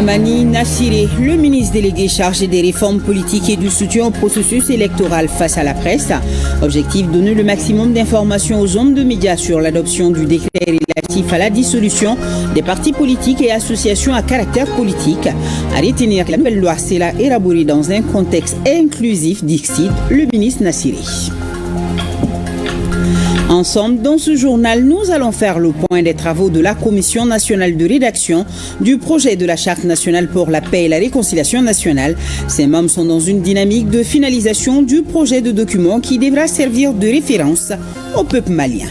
Mamani Nassiré, le ministre délégué chargé des réformes politiques et du soutien au processus électoral face à la presse. Objectif, donner le maximum d'informations aux hommes de médias sur l'adoption du décret relatif à la dissolution des partis politiques et associations à caractère politique. À retenir que la nouvelle loi sera élaborée dans un contexte inclusif, dixit le ministre Nassiré. Ensemble, dans ce journal, nous allons faire le point des travaux de la Commission nationale de rédaction du projet de la Charte nationale pour la paix et la réconciliation nationale. Ces membres sont dans une dynamique de finalisation du projet de document qui devra servir de référence au peuple malien.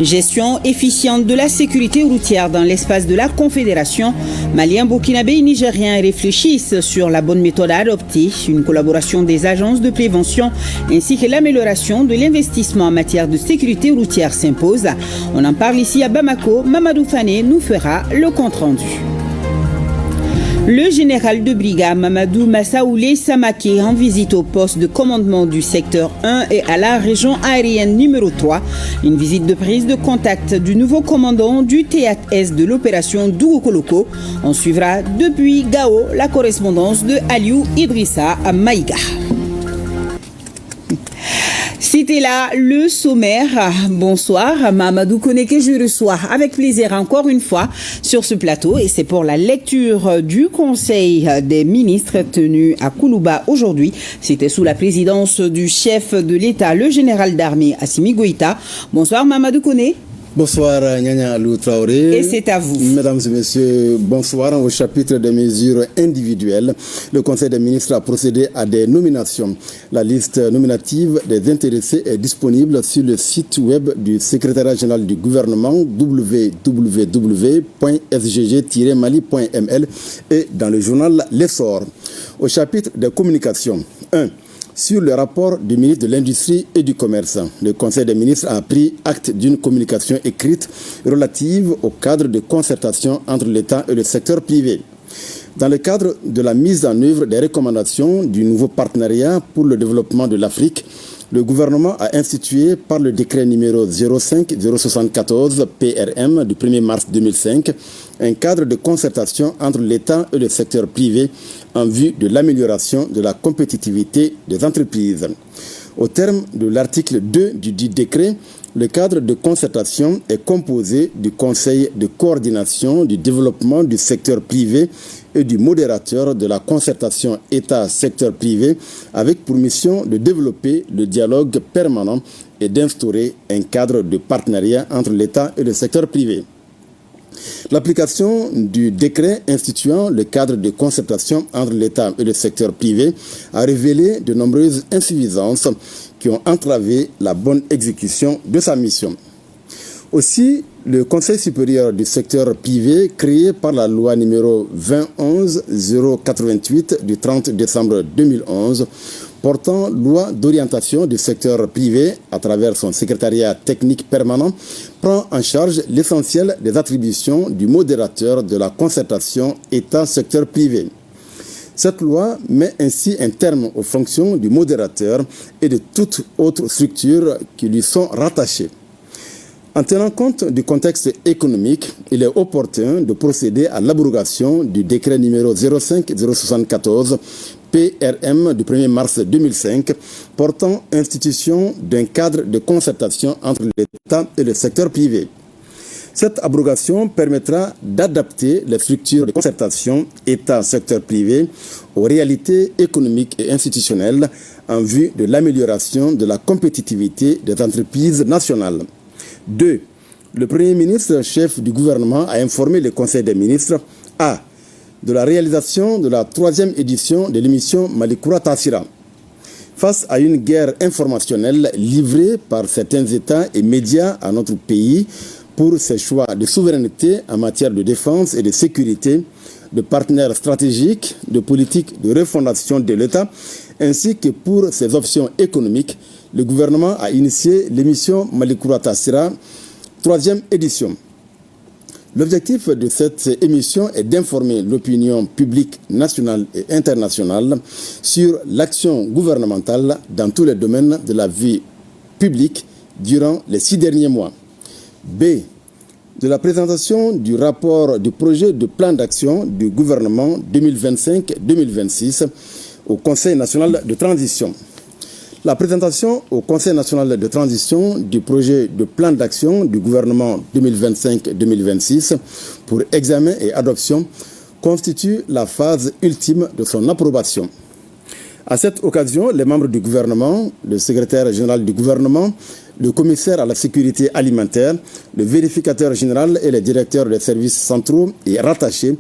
Gestion efficiente de la sécurité routière dans l'espace de la Confédération. Maliens, Burkinabés et Nigériens réfléchissent sur la bonne méthode à adopter, une collaboration des agences de prévention ainsi que l'amélioration de l'investissement en matière de sécurité routière s'impose. On en parle ici à Bamako. Mamadou Fane nous fera le compte-rendu. Le général de brigade Mamadou Massaoulé Samaké en visite au poste de commandement du secteur 1 et à la région aérienne numéro 3. Une visite de prise de contact du nouveau commandant du théâtre Est de l'opération Dougokoloko. On suivra depuis Gao la correspondance de Aliou Idrissa à Maïga. C'était là le sommaire. Bonsoir, Mamadou Koné que je reçois avec plaisir encore une fois sur ce plateau et c'est pour la lecture du Conseil des ministres tenu à Koulouba aujourd'hui. C'était sous la présidence du chef de l'État, le général d'armée Assimi Goïta. Bonsoir Mamadou Koné. Bonsoir Nyanya Alou Traoré. Et c'est à vous. Mesdames et messieurs, bonsoir. Au chapitre des mesures individuelles, le Conseil des ministres a procédé à des nominations. La liste nominative des intéressés est disponible sur le site web du secrétariat général du gouvernement www.sgg-mali.ml et dans le journal L'Essor. Au chapitre des communications, 1. Sur le rapport du ministre de l'Industrie et du Commerce, le Conseil des ministres a pris acte d'une communication écrite relative au cadre de concertation entre l'État et le secteur privé. Dans le cadre de la mise en œuvre des recommandations du nouveau partenariat pour le développement de l'Afrique, le gouvernement a institué par le décret numéro 05-074 PRM du 1er mars 2005 un cadre de concertation entre l'État et le secteur privé en vue de l'amélioration de la compétitivité des entreprises. Au terme de l'article 2 du dit décret, le cadre de concertation est composé du Conseil de coordination du développement du secteur privé et du modérateur de la concertation État-secteur privé avec pour mission de développer le dialogue permanent et d'instaurer un cadre de partenariat entre l'État et le secteur privé. L'application du décret instituant le cadre de concertation entre l'État et le secteur privé a révélé de nombreuses insuffisances qui ont entravé la bonne exécution de sa mission. Aussi, le Conseil supérieur du secteur privé, créé par la loi numéro 2011-088 du 30 décembre 2011, portant loi d'orientation du secteur privé à travers son secrétariat technique permanent, prend en charge l'essentiel des attributions du modérateur de la concertation État-secteur privé. Cette loi met ainsi un terme aux fonctions du modérateur et de toute autre structure qui lui sont rattachées. En tenant compte du contexte économique, il est opportun de procéder à l'abrogation du décret numéro 05-074 PRM du 1er mars 2005 portant institution d'un cadre de concertation entre l'État et le secteur privé. Cette abrogation permettra d'adapter les structures de concertation État-secteur privé aux réalités économiques et institutionnelles en vue de l'amélioration de la compétitivité des entreprises nationales. 2. Le Premier ministre, chef du gouvernement, a informé le Conseil des ministres A. de la réalisation de la 3e édition de l'émission Malikoura Tassira. Face à une guerre informationnelle livrée par certains États et médias à notre pays pour ses choix de souveraineté en matière de défense et de sécurité, de partenaires stratégiques, de politique de refondation de l'État, ainsi que pour ses options économiques, le gouvernement a initié l'émission Malikoura Tassira, 3e édition. L'objectif de cette émission est d'informer l'opinion publique nationale et internationale sur l'action gouvernementale dans tous les domaines de la vie publique durant les 6 derniers mois. B. de la présentation du rapport du projet de plan d'action du gouvernement 2025-2026 au Conseil national de transition. La présentation au Conseil national de transition du projet de plan d'action du gouvernement 2025-2026 pour examen et adoption constitue la phase ultime de son approbation. À cette occasion, les membres du gouvernement, le secrétaire général du gouvernement, le commissaire à la sécurité alimentaire, le vérificateur général et les directeurs des services centraux et rattachés,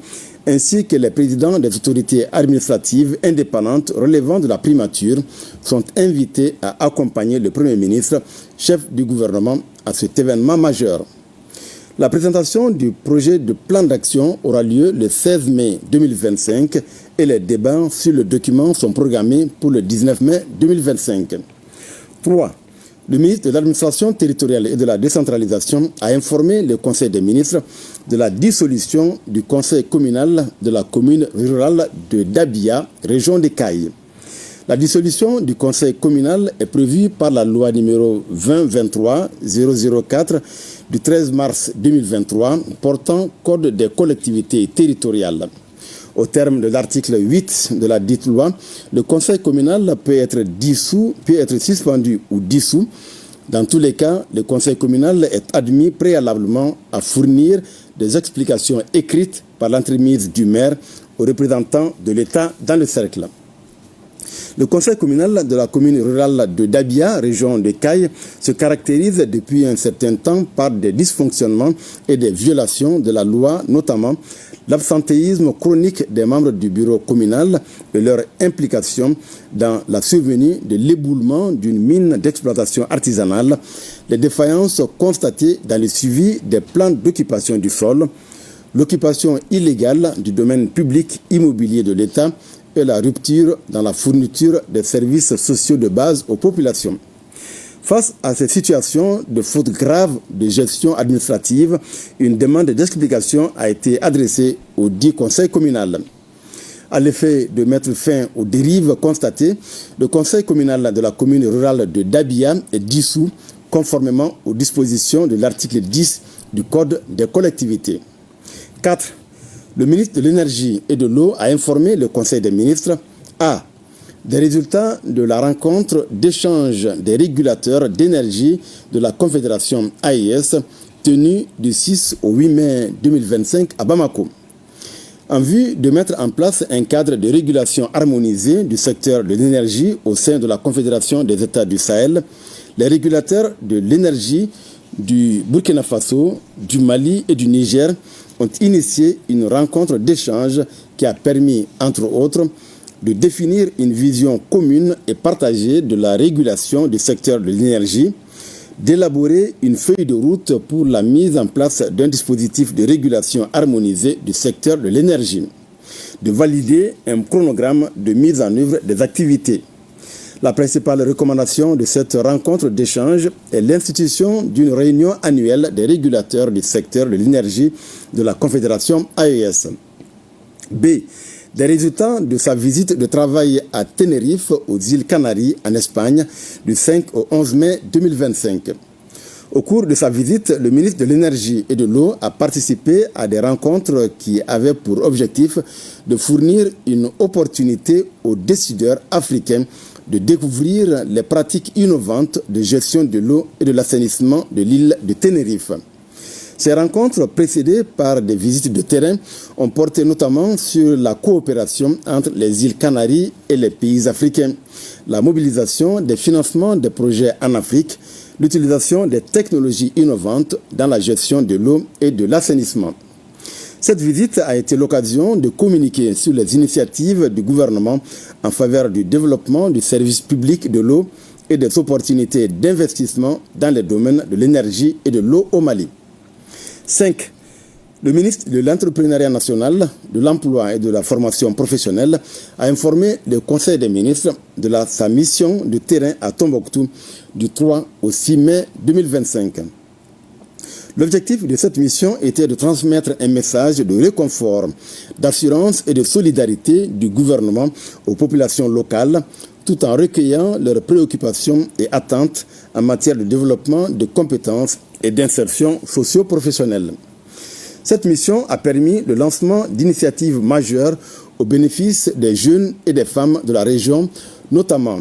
ainsi que les présidents des autorités administratives indépendantes relevant de la primature, sont invités à accompagner le Premier ministre, chef du gouvernement, à cet événement majeur. La présentation du projet de plan d'action aura lieu le 16 mai 2025 et les débats sur le document sont programmés pour le 19 mai 2025. 3. Le ministre de l'Administration territoriale et de la décentralisation a informé le Conseil des ministres de la dissolution du conseil communal de la commune rurale de Dabia, région des Cayes. La dissolution du conseil communal est prévue par la loi numéro 2023-004 du 13 mars 2023 portant Code des collectivités territoriales. Au terme de l'article 8 de la dite loi, le conseil communal peut être suspendu ou dissous. Dans tous les cas, le conseil communal est admis préalablement à fournir des explications écrites par l'entremise du maire aux représentants de l'État dans le cercle. Le conseil communal de la commune rurale de Dabia, région de Cayes, se caractérise depuis un certain temps par des dysfonctionnements et des violations de la loi, notamment l'absentéisme chronique des membres du bureau communal et leur implication dans la survenue de l'éboulement d'une mine d'exploitation artisanale, les défaillances constatées dans le suivi des plans d'occupation du sol, l'occupation illégale du domaine public immobilier de l'État et la rupture dans la fourniture des services sociaux de base aux populations. Face à ces situations de fautes graves de gestion administrative, une demande d'explication a été adressée au dit conseil communal. À l'effet de mettre fin aux dérives constatées, le conseil communal de la commune rurale de Dabia est dissous conformément aux dispositions de l'article 10 du Code des collectivités. 4. Le ministre de l'Énergie et de l'Eau a informé le Conseil des ministres A. Des résultats de la rencontre d'échange des régulateurs d'énergie de la Confédération AES tenue du 6 au 8 mai 2025 à Bamako. En vue de mettre en place un cadre de régulation harmonisé du secteur de l'énergie au sein de la Confédération des États du Sahel, les régulateurs de l'énergie du Burkina Faso, du Mali et du Niger ont initié une rencontre d'échange qui a permis, entre autres, de définir une vision commune et partagée de la régulation du secteur de l'énergie, d'élaborer une feuille de route pour la mise en place d'un dispositif de régulation harmonisé du secteur de l'énergie, de valider un chronogramme de mise en œuvre des activités. La principale recommandation de cette rencontre d'échange est l'institution d'une réunion annuelle des régulateurs du secteur de l'énergie de la Confédération AES. B. Des résultats de sa visite de travail à Tenerife, aux îles Canaries, en Espagne, du 5 au 11 mai 2025. Au cours de sa visite, le ministre de l'Énergie et de l'Eau a participé à des rencontres qui avaient pour objectif de fournir une opportunité aux décideurs africains de découvrir les pratiques innovantes de gestion de l'eau et de l'assainissement de l'île de Tenerife. Ces rencontres, précédées par des visites de terrain, ont porté notamment sur la coopération entre les îles Canaries et les pays africains, la mobilisation des financements des projets en Afrique, l'utilisation des technologies innovantes dans la gestion de l'eau et de l'assainissement. Cette visite a été l'occasion de communiquer sur les initiatives du gouvernement en faveur du développement du service public de l'eau et des opportunités d'investissement dans les domaines de l'énergie et de l'eau au Mali. 5. Le ministre de l'Entrepreneuriat national, de l'Emploi et de la formation professionnelle a informé le Conseil des ministres de sa mission de terrain à Tombouctou du 3 au 6 mai 2025. L'objectif de cette mission était de transmettre un message de réconfort, d'assurance et de solidarité du gouvernement aux populations locales, tout en recueillant leurs préoccupations et attentes en matière de développement de compétences et d'insertion socio-professionnelle. Cette mission a permis le lancement d'initiatives majeures au bénéfice des jeunes et des femmes de la région, notamment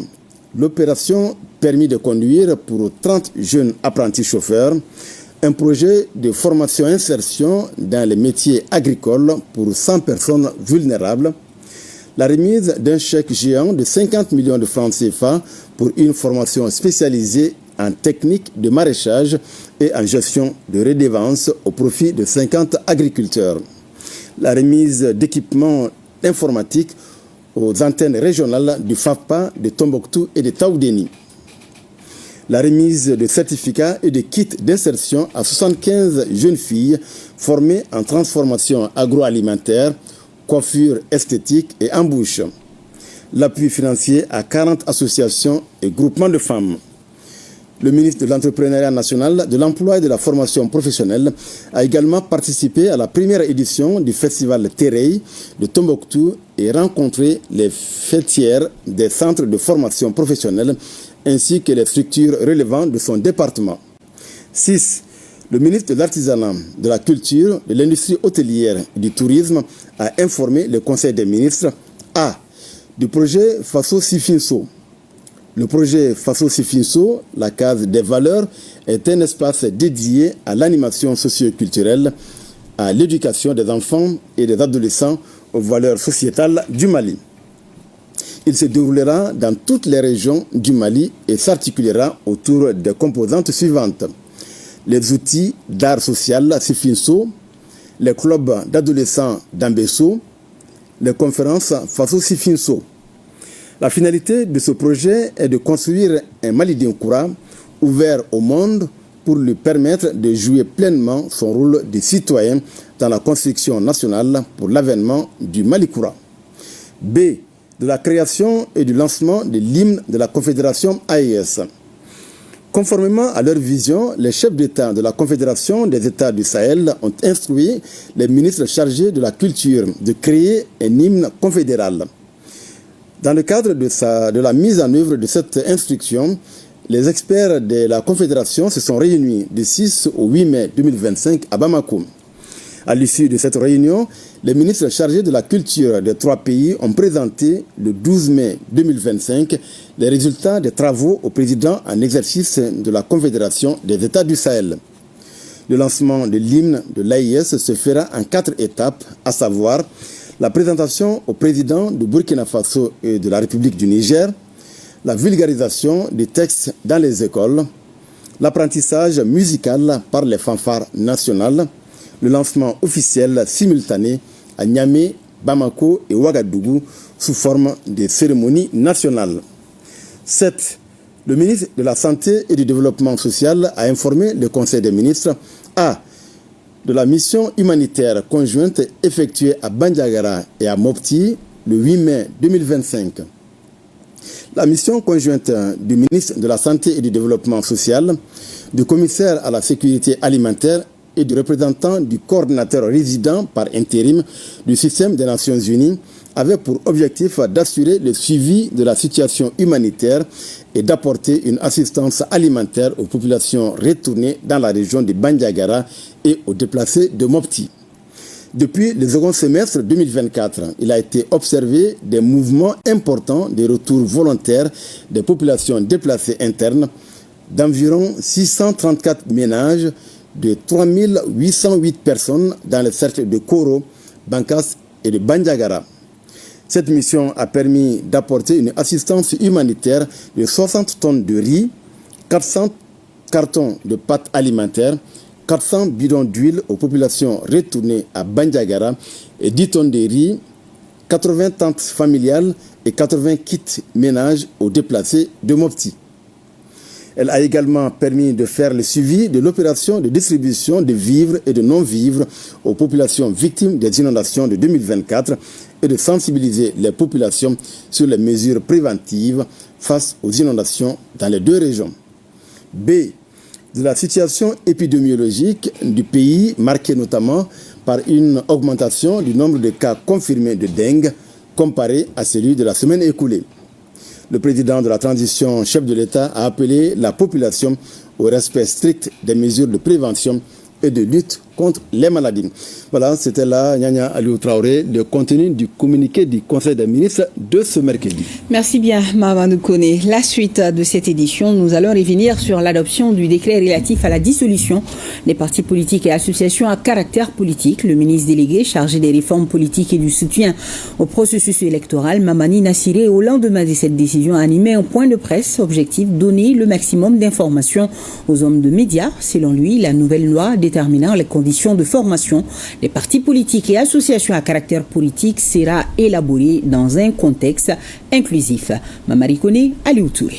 l'opération Permis de conduire pour 30 jeunes apprentis chauffeurs, un projet de formation-insertion dans les métiers agricoles pour 100 personnes vulnérables, la remise d'un chèque géant de 50 millions de francs CFA pour une formation spécialisée en technique de maraîchage et en gestion de redevances au profit de 50 agriculteurs, la remise d'équipements informatiques aux antennes régionales du FAFPA de Tombouctou et de Taoudéni, la remise de certificats et de kits d'insertion à 75 jeunes filles formées en transformation agroalimentaire, coiffure esthétique et embouche, l'appui financier à 40 associations et groupements de femmes. Le ministre de l'Entrepreneuriat national, de l'Emploi et de la formation professionnelle a également participé à la première édition du festival Terey de Tombouctou et rencontré les fêtières des centres de formation professionnelle ainsi que les structures relevant de son département. 6. Le ministre de l'Artisanat, de la Culture, de l'Industrie hôtelière et du Tourisme a informé le Conseil des ministres du projet Faso Sifinso. Le projet Faso Sifinso, la case des valeurs, est un espace dédié à l'animation socio-culturelle, à l'éducation des enfants et des adolescents aux valeurs sociétales du Mali. Il se déroulera dans toutes les régions du Mali et s'articulera autour des composantes suivantes: les outils d'art social Sifinso, les clubs d'adolescents d'Ambesso, les conférences Faso Sifinso. La finalité de ce projet est de construire un Mali d'Inkoura ouvert au monde pour lui permettre de jouer pleinement son rôle de citoyen dans la construction nationale pour l'avènement du Malikoura. B. De la création et du lancement de l'hymne de la Confédération AES. Conformément à leur vision, les chefs d'État de la Confédération des États du Sahel ont instruit les ministres chargés de la culture de créer un hymne confédéral. Dans le cadre de la mise en œuvre de cette instruction, les experts de la Confédération se sont réunis du 6 au 8 mai 2025 à Bamako. À l'issue de cette réunion, les ministres chargés de la culture des 3 pays ont présenté le 12 mai 2025 les résultats des travaux au président en exercice de la Confédération des États du Sahel. Le lancement de l'hymne de l'AIS se fera en 4 étapes, à savoir la présentation au président du Burkina Faso et de la République du Niger, la vulgarisation des textes dans les écoles, l'apprentissage musical par les fanfares nationales, le lancement officiel simultané à Niamey, Bamako et Ouagadougou sous forme de cérémonies nationales. 7. Le ministre de la Santé et du Développement social a informé le Conseil des ministres de la mission humanitaire conjointe effectuée à Bandiagara et à Mopti le 8 mai 2025. La mission conjointe du ministre de la Santé et du Développement social, du commissaire à la sécurité alimentaire et du représentant du coordinateur résident par intérim du système des Nations Unies avait pour objectif d'assurer le suivi de la situation humanitaire et d'apporter une assistance alimentaire aux populations retournées dans la région de Bandiagara et aux déplacés de Mopti. Depuis le second semestre 2024, il a été observé des mouvements importants de retour volontaire des populations déplacées internes d'environ 634 ménages de 3808 personnes dans les cercles de Koro, Bankas et de Bandiagara. Cette mission a permis d'apporter une assistance humanitaire de 60 tonnes de riz, 400 cartons de pâtes alimentaires, 400 bidons d'huile aux populations retournées à Bandiagara et 10 tonnes de riz, 80 tentes familiales et 80 kits ménages aux déplacés de Mopti. Elle a également permis de faire le suivi de l'opération de distribution de vivres et de non-vivres aux populations victimes des inondations de 2024 et de sensibiliser les populations sur les mesures préventives face aux inondations dans les 2 régions. B. De la situation épidémiologique du pays, marquée notamment par une augmentation du nombre de cas confirmés de dengue comparé à celui de la semaine écoulée. Le président de la transition, chef de l'État, a appelé la population au respect strict des mesures de prévention et de lutte contre les maladies. Voilà, c'était là, Nyanya Aliou Traoré, le contenu du communiqué du Conseil des ministres de ce mercredi. Merci bien, Mamadou Koné. La suite de cette édition, nous allons revenir sur l'adoption du décret relatif à la dissolution des partis politiques et associations à caractère politique. Le ministre délégué chargé des réformes politiques et du soutien au processus électoral, Mamani Nassiré, au lendemain de cette décision, a animé un point de presse. Objectif, donner le maximum d'informations aux hommes de médias. Selon lui, la nouvelle loi déterminant les conditions de formation des partis politiques et associations à caractère politique sera élaborée dans un contexte inclusif. Mamari Koné, Aliou Touré.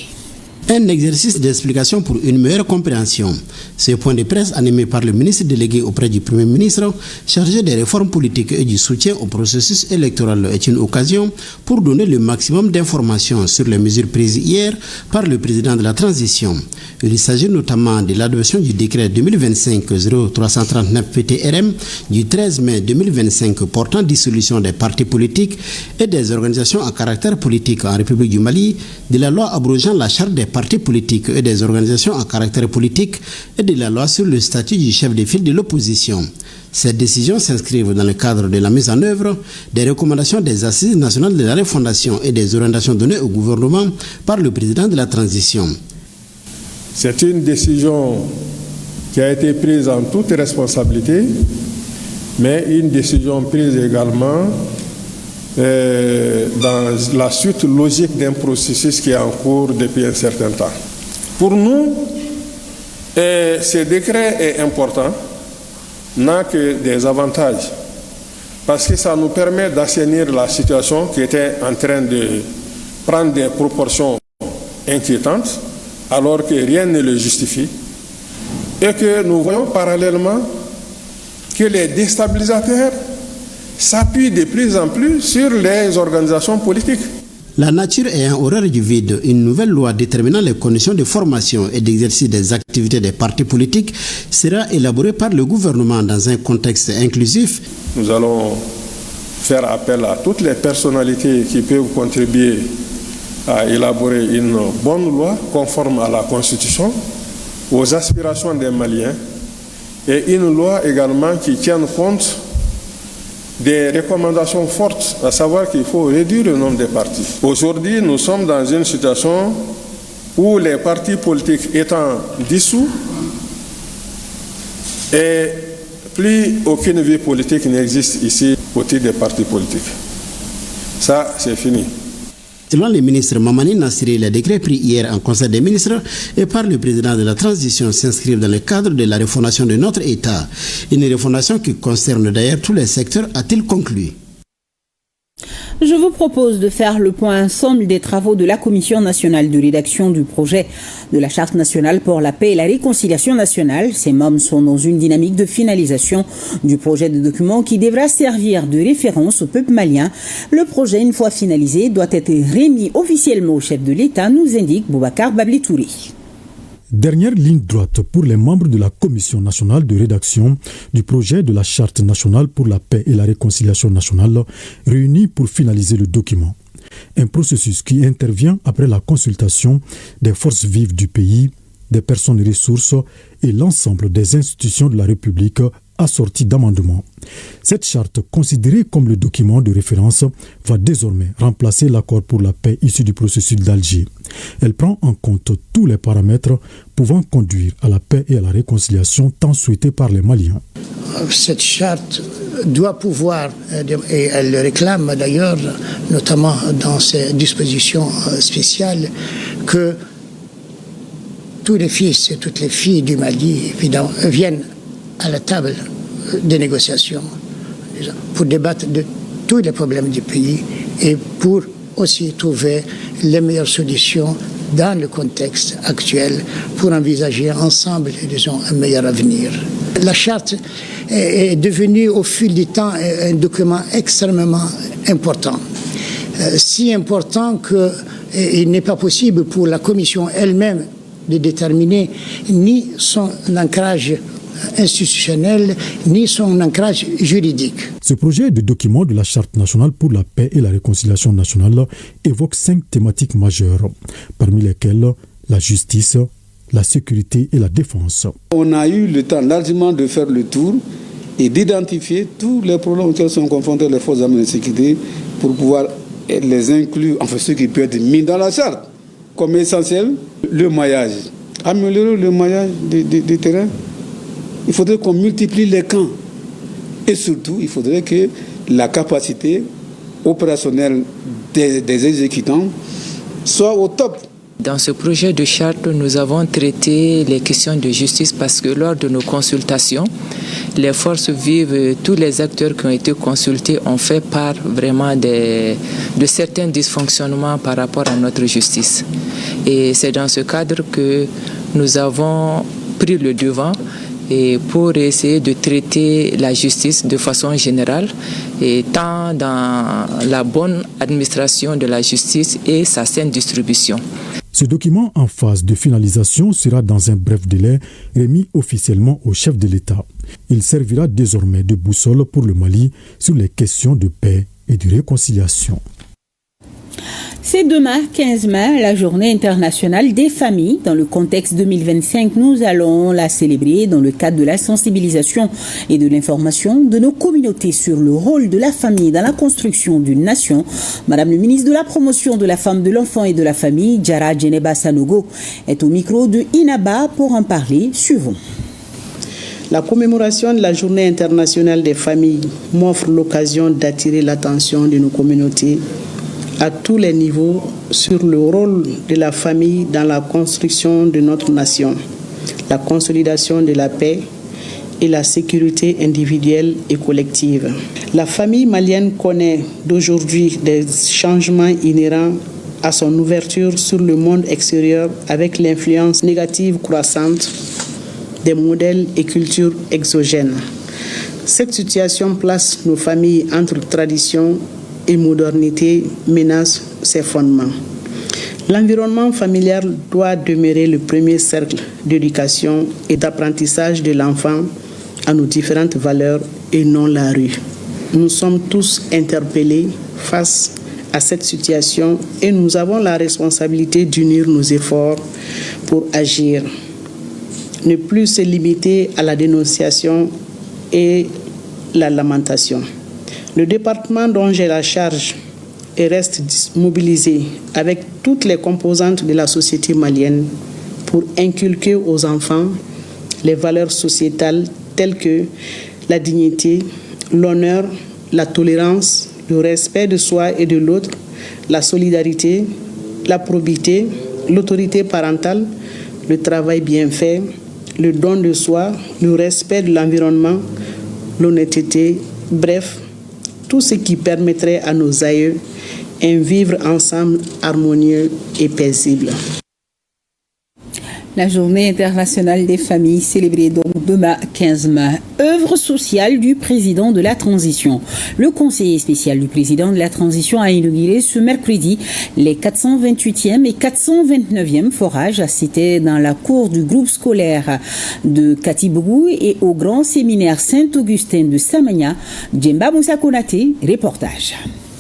Un exercice d'explication pour une meilleure compréhension. Ce point de presse animé par le ministre délégué auprès du Premier ministre, chargé des réformes politiques et du soutien au processus électoral, est une occasion pour donner le maximum d'informations sur les mesures prises hier par le président de la transition. Il s'agit notamment de l'adoption du décret 2025-0339 PTRM du 13 mai 2025 portant dissolution des partis politiques et des organisations à caractère politique en République du Mali, de la loi abrogeant la charte des partis politiques et des organisations à caractère politique et de la loi sur le statut du chef de file de l'opposition. Ces décisions s'inscrivent dans le cadre de la mise en œuvre des recommandations des Assises nationales de la refondation et des orientations données au gouvernement par le président de la transition. C'est une décision qui a été prise en toute responsabilité, mais une décision prise également dans la suite logique d'un processus qui est en cours depuis un certain temps. Pour nous, ce décret est important, n'a que des avantages, parce que ça nous permet d'assainir la situation qui était en train de prendre des proportions inquiétantes, alors que rien ne le justifie, et que nous voyons parallèlement que les déstabilisateurs s'appuie de plus en plus sur les organisations politiques. La nature ayant horreur du vide, une nouvelle loi déterminant les conditions de formation et d'exercice des activités des partis politiques sera élaborée par le gouvernement dans un contexte inclusif. Nous allons faire appel à toutes les personnalités qui peuvent contribuer à élaborer une bonne loi conforme à la Constitution, aux aspirations des Maliens, et une loi également qui tienne compte des recommandations fortes, à savoir qu'il faut réduire le nombre de partis. Aujourd'hui, nous sommes dans une situation où les partis politiques étant dissous et plus aucune vie politique n'existe ici au titre des partis politiques. Ça, c'est fini. Selon le ministre Mamani Nassiré, les décrets pris hier en Conseil des ministres et par le président de la transition s'inscrivent dans le cadre de la refondation de notre État. Une refondation qui concerne d'ailleurs tous les secteurs, a-t-il conclu. Je vous propose de faire le point ensemble des travaux de la Commission nationale de rédaction du projet de la Charte nationale pour la paix et la réconciliation nationale. Ces membres sont dans une dynamique de finalisation du projet de document qui devra servir de référence au peuple malien. Le projet, une fois finalisé, doit être remis officiellement au chef de l'État, nous indique Boubacar Babli Touré. Dernière ligne droite pour les membres de la Commission nationale de rédaction du projet de la Charte nationale pour la paix et la réconciliation nationale, réunis pour finaliser le document. Un processus qui intervient après la consultation des forces vives du pays, des personnes ressources et l'ensemble des institutions de la République assorties d'amendements. Cette charte, considérée comme le document de référence, va désormais remplacer l'accord pour la paix issu du processus d'Alger. Elle prend en compte tous les paramètres pouvant conduire à la paix et à la réconciliation tant souhaitée par les Maliens. Cette charte doit pouvoir, et elle le réclame d'ailleurs, notamment dans ses dispositions spéciales, que tous les fils et toutes les filles du Mali évidemment, viennent à la table des négociations pour débattre de tous les problèmes du pays et pour aussi trouver les meilleures solutions dans le contexte actuel pour envisager ensemble, disons, un meilleur avenir. La charte est devenue au fil du temps un document extrêmement important. Si important qu'il n'est pas possible pour la Commission elle-même de déterminer ni son ancrage institutionnel, ni son ancrage juridique. Ce projet de document de la Charte nationale pour la paix et la réconciliation nationale évoque 5 thématiques majeures, parmi lesquelles la justice, la sécurité et la défense. On a eu le temps largement de faire le tour et d'identifier tous les problèmes auxquels sont confrontés les forces armées de sécurité pour pouvoir les inclure, enfin ce qui peut être mis dans la charte comme essentiel, le maillage. Améliorer le maillage des terrains. Il faudrait qu'on multiplie les camps. Et surtout, il faudrait que la capacité opérationnelle des exécutants soit au top. Dans ce projet de charte, nous avons traité les questions de justice parce que lors de nos consultations, les forces vives, tous les acteurs qui ont été consultés ont fait part vraiment de certains dysfonctionnements par rapport à notre justice. Et c'est dans ce cadre que nous avons pris le devant et pour essayer de traiter la justice de façon générale, et tant dans la bonne administration de la justice et sa saine distribution. Ce document en phase de finalisation sera dans un bref délai remis officiellement au chef de l'État. Il servira désormais de boussole pour le Mali sur les questions de paix et de réconciliation. C'est demain, 15 mai, la journée internationale des familles. Dans le contexte 2025, nous allons la célébrer dans le cadre de la sensibilisation et de l'information de nos communautés sur le rôle de la famille dans la construction d'une nation. Madame le ministre de la Promotion de la Femme, de l'Enfant et de la Famille, Diarra Djeneba Sanogo, est au micro de Inaba pour en parler. Suivons. La commémoration de la Journée internationale des familles m'offre l'occasion d'attirer l'attention de nos communautés à tous les niveaux sur le rôle de la famille dans la construction de notre nation, la consolidation de la paix et la sécurité individuelle et collective. La famille malienne connaît d'aujourd'hui des changements inhérents à son ouverture sur le monde extérieur avec l'influence négative croissante des modèles et cultures exogènes. Cette situation place nos familles entre tradition et modernité, menace ses fondements. L'environnement familial doit demeurer le premier cercle d'éducation et d'apprentissage de l'enfant à nos différentes valeurs et non la rue. Nous sommes tous interpellés face à cette situation et nous avons la responsabilité d'unir nos efforts pour agir. Ne plus se limiter à la dénonciation et la lamentation. Le département dont j'ai la charge reste mobilisé avec toutes les composantes de la société malienne pour inculquer aux enfants les valeurs sociétales telles que la dignité, l'honneur, la tolérance, le respect de soi et de l'autre, la solidarité, la probité, l'autorité parentale, le travail bien fait, le don de soi, le respect de l'environnement, l'honnêteté, bref, tout ce qui permettrait à nos aïeux un vivre ensemble harmonieux et paisible. La journée internationale des familles célébrée donc demain 15 mai. Œuvre sociale du président de la transition. Le conseiller spécial du président de la transition a inauguré ce mercredi les 428e et 429e forages. C'était dans la cour du groupe scolaire de Katibougou et au grand séminaire Saint-Augustin de Samania. Djemba Moussa Konaté, reportage.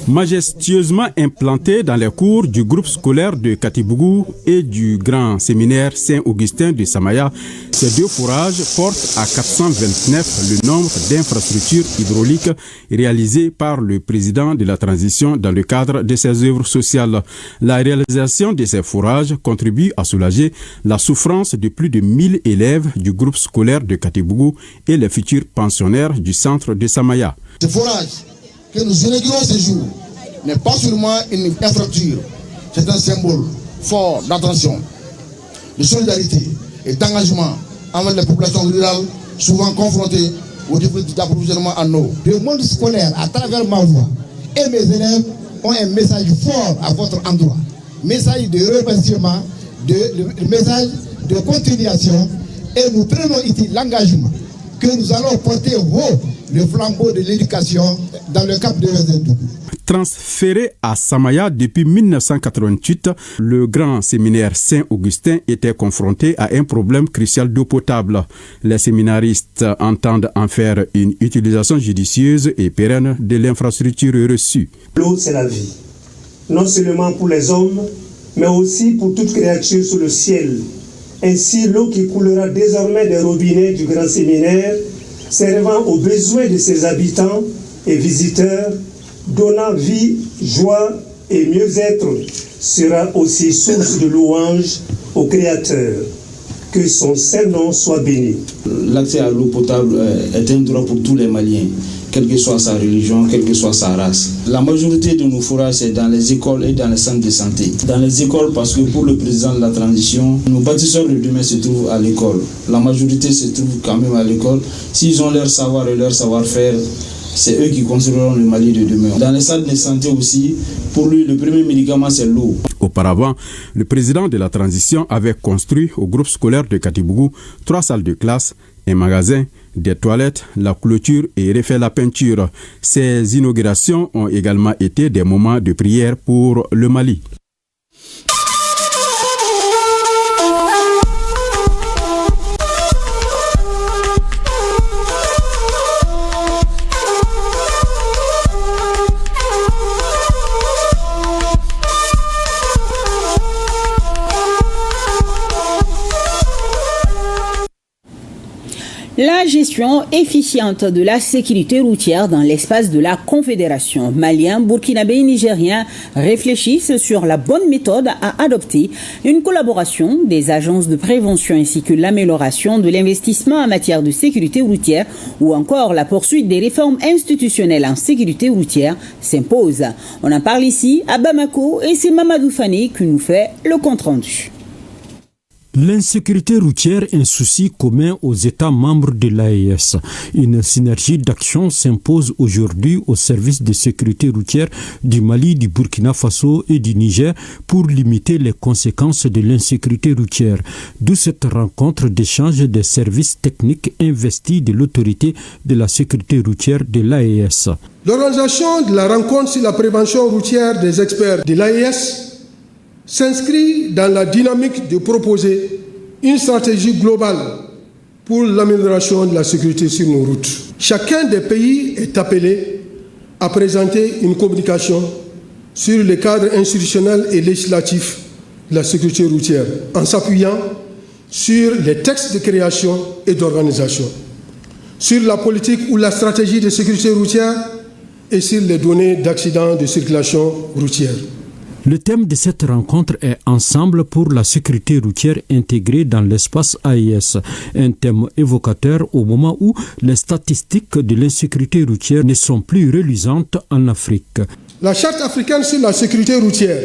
Majestueusement implanté dans les cours du groupe scolaire de Katibougou et du grand séminaire Saint-Augustin de Samaya, ces deux forages portent à 429 le nombre d'infrastructures hydrauliques réalisées par le président de la transition dans le cadre de ses œuvres sociales. La réalisation de ces forages contribue à soulager la souffrance de plus de 1000 élèves du groupe scolaire de Katibougou et les futurs pensionnaires du centre de Samaya. Ces forages que nous inaugurons ce jour n'est pas seulement une infrastructure, c'est un symbole fort d'attention, de solidarité et d'engagement envers les populations rurales souvent confrontées aux difficultés d'approvisionnement en eau. Le monde scolaire, à travers ma voix, et mes élèves ont un message fort à votre endroit. Message de remerciement, message de continuation, et nous prenons ici l'engagement que nous allons porter haut le flambeau de l'éducation dans le cap de Wesendou. Transféré à Samaya depuis 1988, le grand séminaire Saint-Augustin était confronté à un problème crucial d'eau potable. Les séminaristes entendent en faire une utilisation judicieuse et pérenne de l'infrastructure reçue. L'eau, c'est la vie. Non seulement pour les hommes, mais aussi pour toute créature sous le ciel. Ainsi, l'eau qui coulera désormais des robinets du grand séminaire, servant aux besoins de ses habitants et visiteurs, donnant vie, joie et mieux-être, sera aussi source de louange au Créateur. Que son saint nom soit béni. L'accès à l'eau potable est un droit pour tous les Maliens, quelle que soit sa religion, quelle que soit sa race. La majorité de nos forages, c'est dans les écoles et dans les centres de santé. Dans les écoles, parce que pour le président de la transition, nos bâtisseurs de demain se trouvent à l'école. La majorité se trouve quand même à l'école. S'ils ont leur savoir et leur savoir-faire, c'est eux qui construiront le Mali de demain. Dans les salles de santé aussi, pour lui, le premier médicament, c'est l'eau. Auparavant, le président de la transition avait construit au groupe scolaire de Katibougou 3 salles de classe, un magasin, des toilettes, la clôture et refait la peinture. Ces inaugurations ont également été des moments de prière pour le Mali. La gestion efficiente de la sécurité routière dans l'espace de la Confédération. Maliens, Burkinabés et Nigériens réfléchissent sur la bonne méthode à adopter, une collaboration des agences de prévention ainsi que l'amélioration de l'investissement en matière de sécurité routière ou encore la poursuite des réformes institutionnelles en sécurité routière s'impose. On en parle ici à Bamako et c'est Mamadou Fani qui nous fait le compte-rendu. L'insécurité routière est un souci commun aux États membres de l'AES. Une synergie d'action s'impose aujourd'hui au service de sécurité routière du Mali, du Burkina Faso et du Niger pour limiter les conséquences de l'insécurité routière. D'où cette rencontre d'échange des services techniques investis de l'autorité de la sécurité routière de l'AES. L'organisation de la rencontre sur la prévention routière des experts de l'AES s'inscrit dans la dynamique de proposer une stratégie globale pour l'amélioration de la sécurité sur nos routes. Chacun des pays est appelé à présenter une communication sur le cadre institutionnel et législatif de la sécurité routière, en s'appuyant sur les textes de création et d'organisation, sur la politique ou la stratégie de sécurité routière et sur les données d'accidents de circulation routière. Le thème de cette rencontre est « Ensemble pour la sécurité routière intégrée dans l'espace AES », un thème évocateur au moment où les statistiques de l'insécurité routière ne sont plus reluisantes en Afrique. La Charte africaine sur la sécurité routière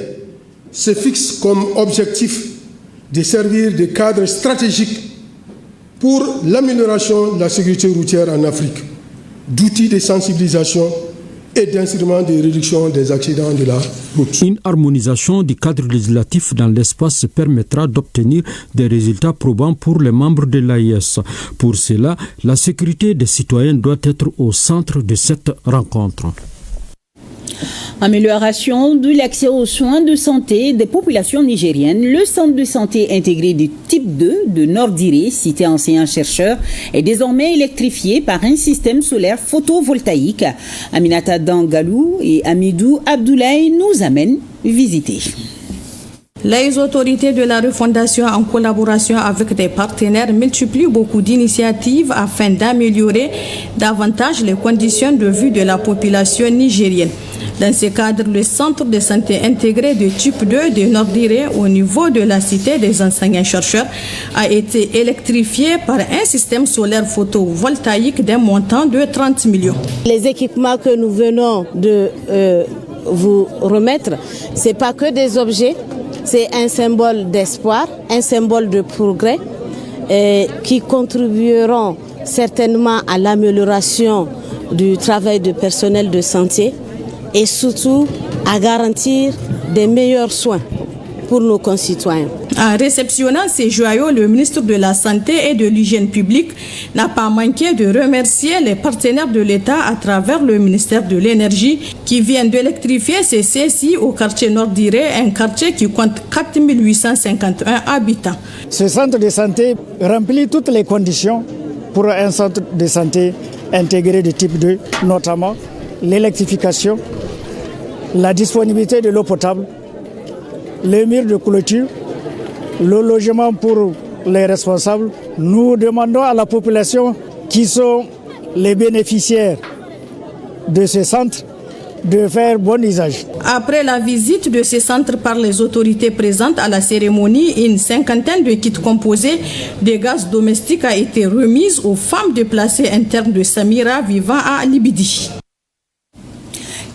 se fixe comme objectif de servir de cadre stratégique pour l'amélioration de la sécurité routière en Afrique, d'outils de sensibilisation et d'instruments de réduction des accidents de la route. Une harmonisation du cadre législatif dans l'espace permettra d'obtenir des résultats probants pour les membres de l'AES. Pour cela, la sécurité des citoyens doit être au centre de cette rencontre. Amélioration de l'accès aux soins de santé des populations nigériennes. Le centre de santé intégré du type 2 de Nord-Diré, cité enseignant-chercheur, est désormais électrifié par un système solaire photovoltaïque. Aminata Dangalou et Amidou Abdoulaye nous amènent visiter. Les autorités de la refondation, en collaboration avec des partenaires, multiplient beaucoup d'initiatives afin d'améliorer davantage les conditions de vie de la population nigérienne. Dans ce cadre, le centre de santé intégré de type 2 de Nord-Diré au niveau de la cité des enseignants-chercheurs a été électrifié par un système solaire photovoltaïque d'un montant de 30 millions. Les équipements que nous venons de vous remettre, ce n'est pas que des objets, c'est un symbole d'espoir, un symbole de progrès qui contribueront certainement à l'amélioration du travail du personnel de santé et surtout à garantir des meilleurs soins pour nos concitoyens. En réceptionnant ces joyaux, le ministre de la Santé et de l'Hygiène publique n'a pas manqué de remercier les partenaires de l'État à travers le ministère de l'Énergie qui vient d'électrifier ces CSI au quartier Nord-Diré, un quartier qui compte 4851 habitants. Ce centre de santé remplit toutes les conditions pour un centre de santé intégré de type 2, notamment l'électrification, la disponibilité de l'eau potable, les murs de clôture, le logement pour les responsables. Nous demandons à la population qui sont les bénéficiaires de ce centre de faire bon usage. Après la visite de ces centres par les autorités présentes à la cérémonie, une cinquantaine de kits composés de gaz domestique a été remise aux femmes déplacées internes de Samira vivant à Libidi.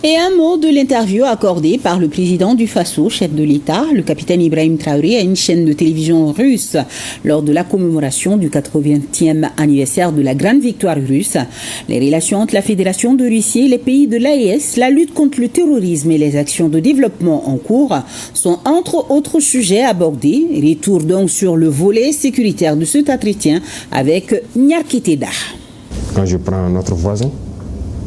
Et un mot de l'interview accordée par le président du Faso, chef de l'État, le capitaine Ibrahim Traoré, à une chaîne de télévision russe lors de la commémoration du 80e anniversaire de la grande victoire russe. Les relations entre la Fédération de Russie et les pays de l'AES, la lutte contre le terrorisme et les actions de développement en cours sont entre autres sujets abordés. Retour donc sur le volet sécuritaire de cet entretien avec Nyarkiteda. Quand je prends notre voisin,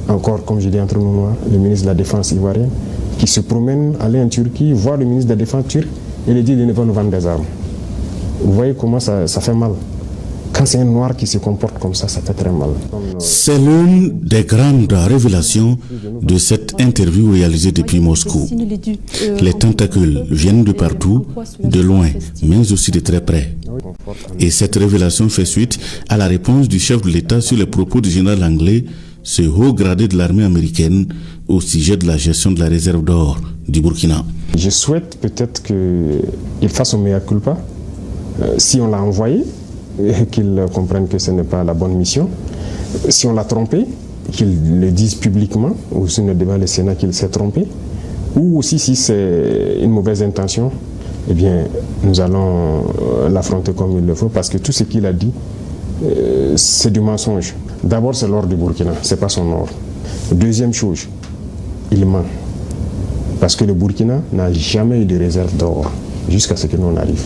encore, comme je dis entre nous, le ministre de la Défense ivoirien, qui se promène, aller en Turquie, voir le ministre de la Défense turc et lui dit qu'il ne va nous vendre des armes. Vous voyez comment ça fait mal. Quand c'est un noir qui se comporte comme ça fait très mal. C'est l'une des grandes révélations de cette interview réalisée depuis Moscou. Les tentacules viennent de partout, de loin, mais aussi de très près. Et cette révélation fait suite à la réponse du chef de l'État sur les propos du général anglais, ce haut gradé de l'armée américaine, au sujet de la gestion de la réserve d'or du Burkina. Je souhaite peut-être qu'il fasse un mea culpa, si on l'a envoyé, qu'il comprenne que ce n'est pas la bonne mission. Si on l'a trompé, qu'il le dise publiquement, ou si on devant le Sénat qu'il s'est trompé, ou aussi si c'est une mauvaise intention, eh bien, nous allons l'affronter comme il le faut, parce que tout ce qu'il a dit, c'est du mensonge. D'abord, c'est l'or du Burkina, ce n'est pas son or. Deuxième chose, il ment. Parce que le Burkina n'a jamais eu de réserve d'or, jusqu'à ce que nous on arrive.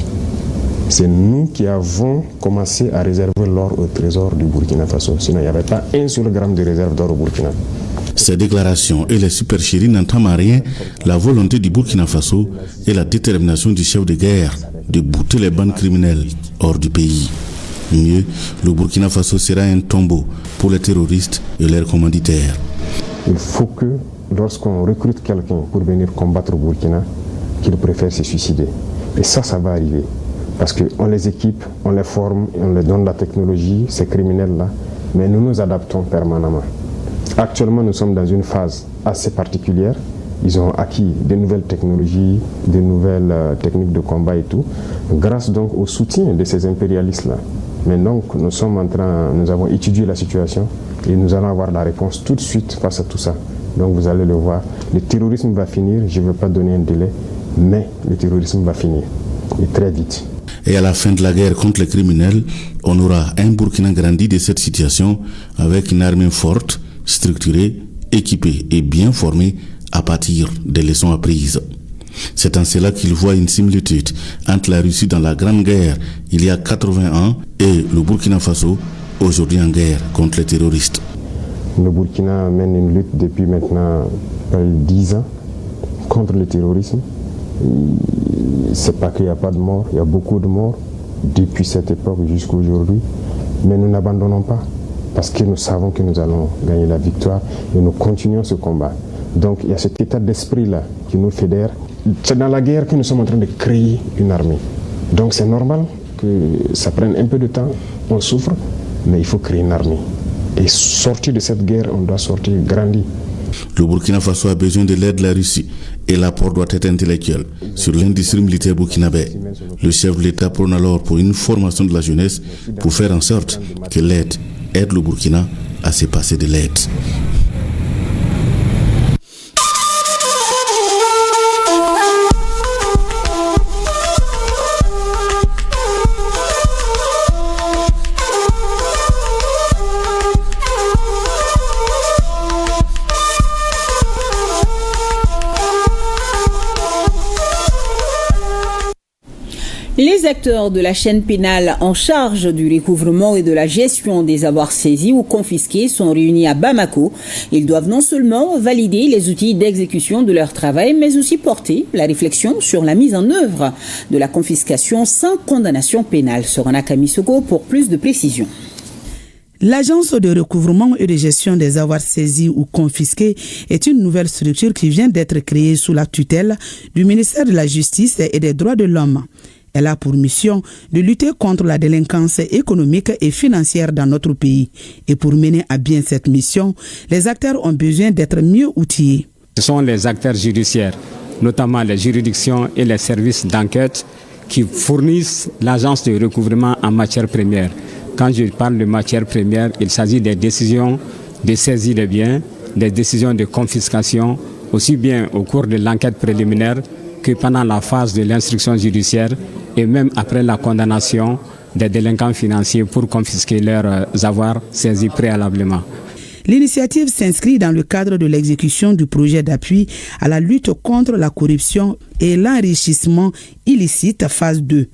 C'est nous qui avons commencé à réserver l'or au trésor du Burkina Faso. Sinon, il n'y avait pas un seul gramme de réserve d'or au Burkina. Ces déclarations et les supercheries n'entament à rien la volonté du Burkina Faso et la détermination du chef de guerre de bouter les bandes criminelles hors du pays. Mieux, le Burkina Faso sera un tombeau pour les terroristes et leurs commanditaires. Il faut que, lorsqu'on recrute quelqu'un pour venir combattre au Burkina, qu'il préfère se suicider. Et ça va arriver. Parce qu'on les équipe, on les forme, on leur donne la technologie, ces criminels-là, mais nous nous adaptons permanemment. Actuellement, nous sommes dans une phase assez particulière. Ils ont acquis de nouvelles technologies, de nouvelles techniques de combat et tout, grâce donc au soutien de ces impérialistes-là. Mais donc, nous avons étudié la situation et nous allons avoir la réponse tout de suite face à tout ça. Donc, vous allez le voir, le terrorisme va finir, je ne veux pas donner un délai, mais le terrorisme va finir, et très vite. Et à la fin de la guerre contre les criminels, on aura un Burkina grandi de cette situation avec une armée forte, structurée, équipée et bien formée à partir des leçons apprises. C'est en cela qu'il voit une similitude entre la Russie dans la Grande Guerre il y a 80 ans et le Burkina Faso aujourd'hui en guerre contre les terroristes. Le Burkina mène une lutte depuis maintenant 10 ans contre le terrorisme. C'est pas qu'il n'y a pas de morts, il y a beaucoup de morts depuis cette époque jusqu'à aujourd'hui. Mais nous n'abandonnons pas parce que nous savons que nous allons gagner la victoire et nous continuons ce combat. Donc il y a cet état d'esprit-là qui nous fédère. C'est dans la guerre que nous sommes en train de créer une armée. Donc c'est normal que ça prenne un peu de temps, on souffre, mais il faut créer une armée. Et sortir de cette guerre, on doit sortir grandi. Le Burkina Faso a besoin de l'aide de la Russie et l'apport doit être intellectuel sur l'industrie militaire burkinabé. Le chef de l'État prône alors pour une formation de la jeunesse pour faire en sorte que l'aide aide le Burkina à se passer de l'aide. Les acteurs de la chaîne pénale en charge du recouvrement et de la gestion des avoirs saisis ou confisqués sont réunis à Bamako. Ils doivent non seulement valider les outils d'exécution de leur travail, mais aussi porter la réflexion sur la mise en œuvre de la confiscation sans condamnation pénale. Sorana Kamisoko pour plus de précisions. L'agence de recouvrement et de gestion des avoirs saisis ou confisqués est une nouvelle structure qui vient d'être créée sous la tutelle du ministère de la Justice et des Droits de l'Homme. Elle a pour mission de lutter contre la délinquance économique et financière dans notre pays. Et pour mener à bien cette mission, les acteurs ont besoin d'être mieux outillés. Ce sont les acteurs judiciaires, notamment les juridictions et les services d'enquête, qui fournissent l'agence de recouvrement en matière première. Quand je parle de matière première, il s'agit des décisions de saisie de biens, des décisions de confiscation, aussi bien au cours de l'enquête préliminaire que pendant la phase de l'instruction judiciaire et même après la condamnation des délinquants financiers pour confisquer leurs avoirs saisis préalablement. L'initiative s'inscrit dans le cadre de l'exécution du projet d'appui à la lutte contre la corruption et l'enrichissement illicite phase 2.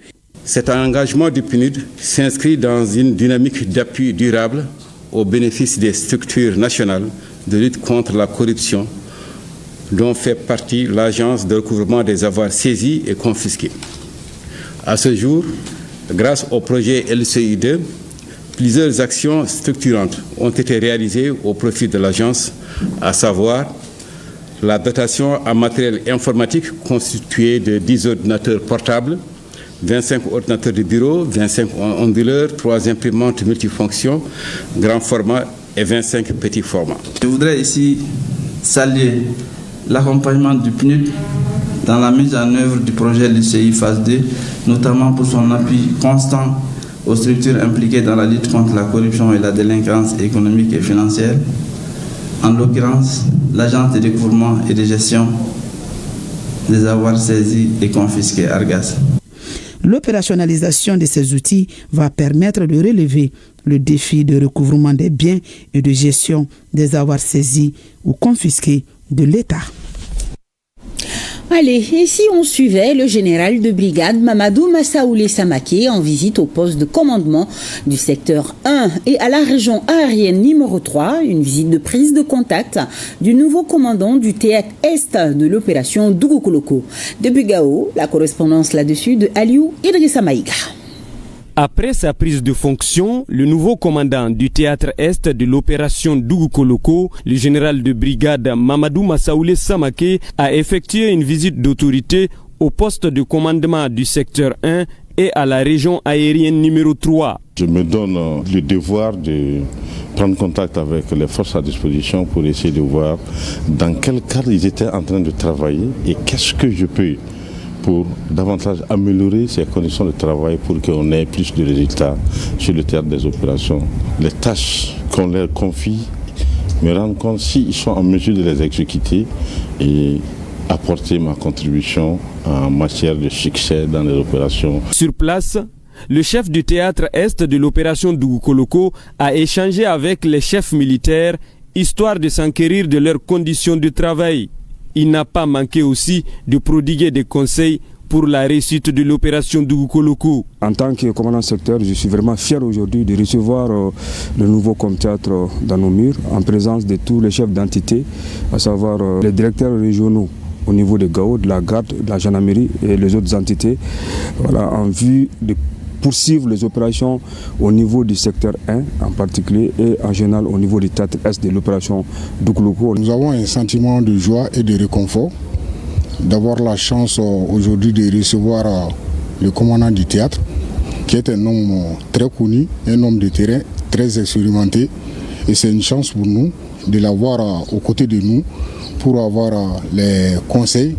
Cet engagement du PNUD s'inscrit dans une dynamique d'appui durable au bénéfice des structures nationales de lutte contre la corruption, dont fait partie l'Agence de recouvrement des avoirs saisis et confisqués. À ce jour, grâce au projet LCI2, plusieurs actions structurantes ont été réalisées au profit de l'agence, à savoir la dotation en matériel informatique constituée de 10 ordinateurs portables, 25 ordinateurs de bureau, 25 onduleurs, 3 imprimantes multifonctions, grand format et 25 petits formats. Je voudrais ici saluer l'accompagnement du PNUD dans la mise en œuvre du projet LCI phase 2, notamment pour son appui constant aux structures impliquées dans la lutte contre la corruption et la délinquance économique et financière, en l'occurrence l'Agence de recouvrement et de gestion des avoirs saisis et confisqués Argas. L'opérationnalisation de ces outils va permettre de relever le défi de recouvrement des biens et de gestion des avoirs saisis ou confisqués de l'État. Allez, et si on suivait le général de brigade Mamadou Massaoulé Samaké en visite au poste de commandement du secteur 1 et à la région aérienne numéro 3, une visite de prise de contact du nouveau commandant du théâtre Est de l'opération Dougoukoloko. Depuis Gao, la correspondance là-dessus de Aliou Idrissa Maïga. Après sa prise de fonction, le nouveau commandant du théâtre Est de l'opération Dougoukoloko, le général de brigade Mamadou Massaoulé Samaké, a effectué une visite d'autorité au poste de commandement du secteur 1 et à la région aérienne numéro 3. Je me donne le devoir de prendre contact avec les forces à disposition pour essayer de voir dans quel cadre ils étaient en train de travailler et qu'est-ce que je peux pour davantage améliorer ces conditions de travail pour qu'on ait plus de résultats sur le théâtre des opérations. Les tâches qu'on leur confie, me rendre compte s'ils sont en mesure de les exécuter et apporter ma contribution en matière de succès dans les opérations. Sur place, le chef du théâtre Est de l'opération Dougoukoloko a échangé avec les chefs militaires histoire de s'enquérir de leurs conditions de travail. Il n'a pas manqué aussi de prodiguer des conseils pour la réussite de l'opération Dougoukoloko. En tant que commandant secteur, je suis vraiment fier aujourd'hui de recevoir le nouveau com-théâtre dans nos murs en présence de tous les chefs d'entité, à savoir les directeurs régionaux au niveau de Gao, de la garde, de la gendarmerie et les autres entités, voilà, en vue de poursuivre les opérations au niveau du secteur 1 en particulier et en général au niveau du théâtre Est de l'opération Dougoukoloko. Nous avons un sentiment de joie et de réconfort d'avoir la chance aujourd'hui de recevoir le commandant du théâtre qui est un homme très connu, un homme de terrain très expérimenté et c'est une chance pour nous de l'avoir aux côtés de nous pour avoir les conseils,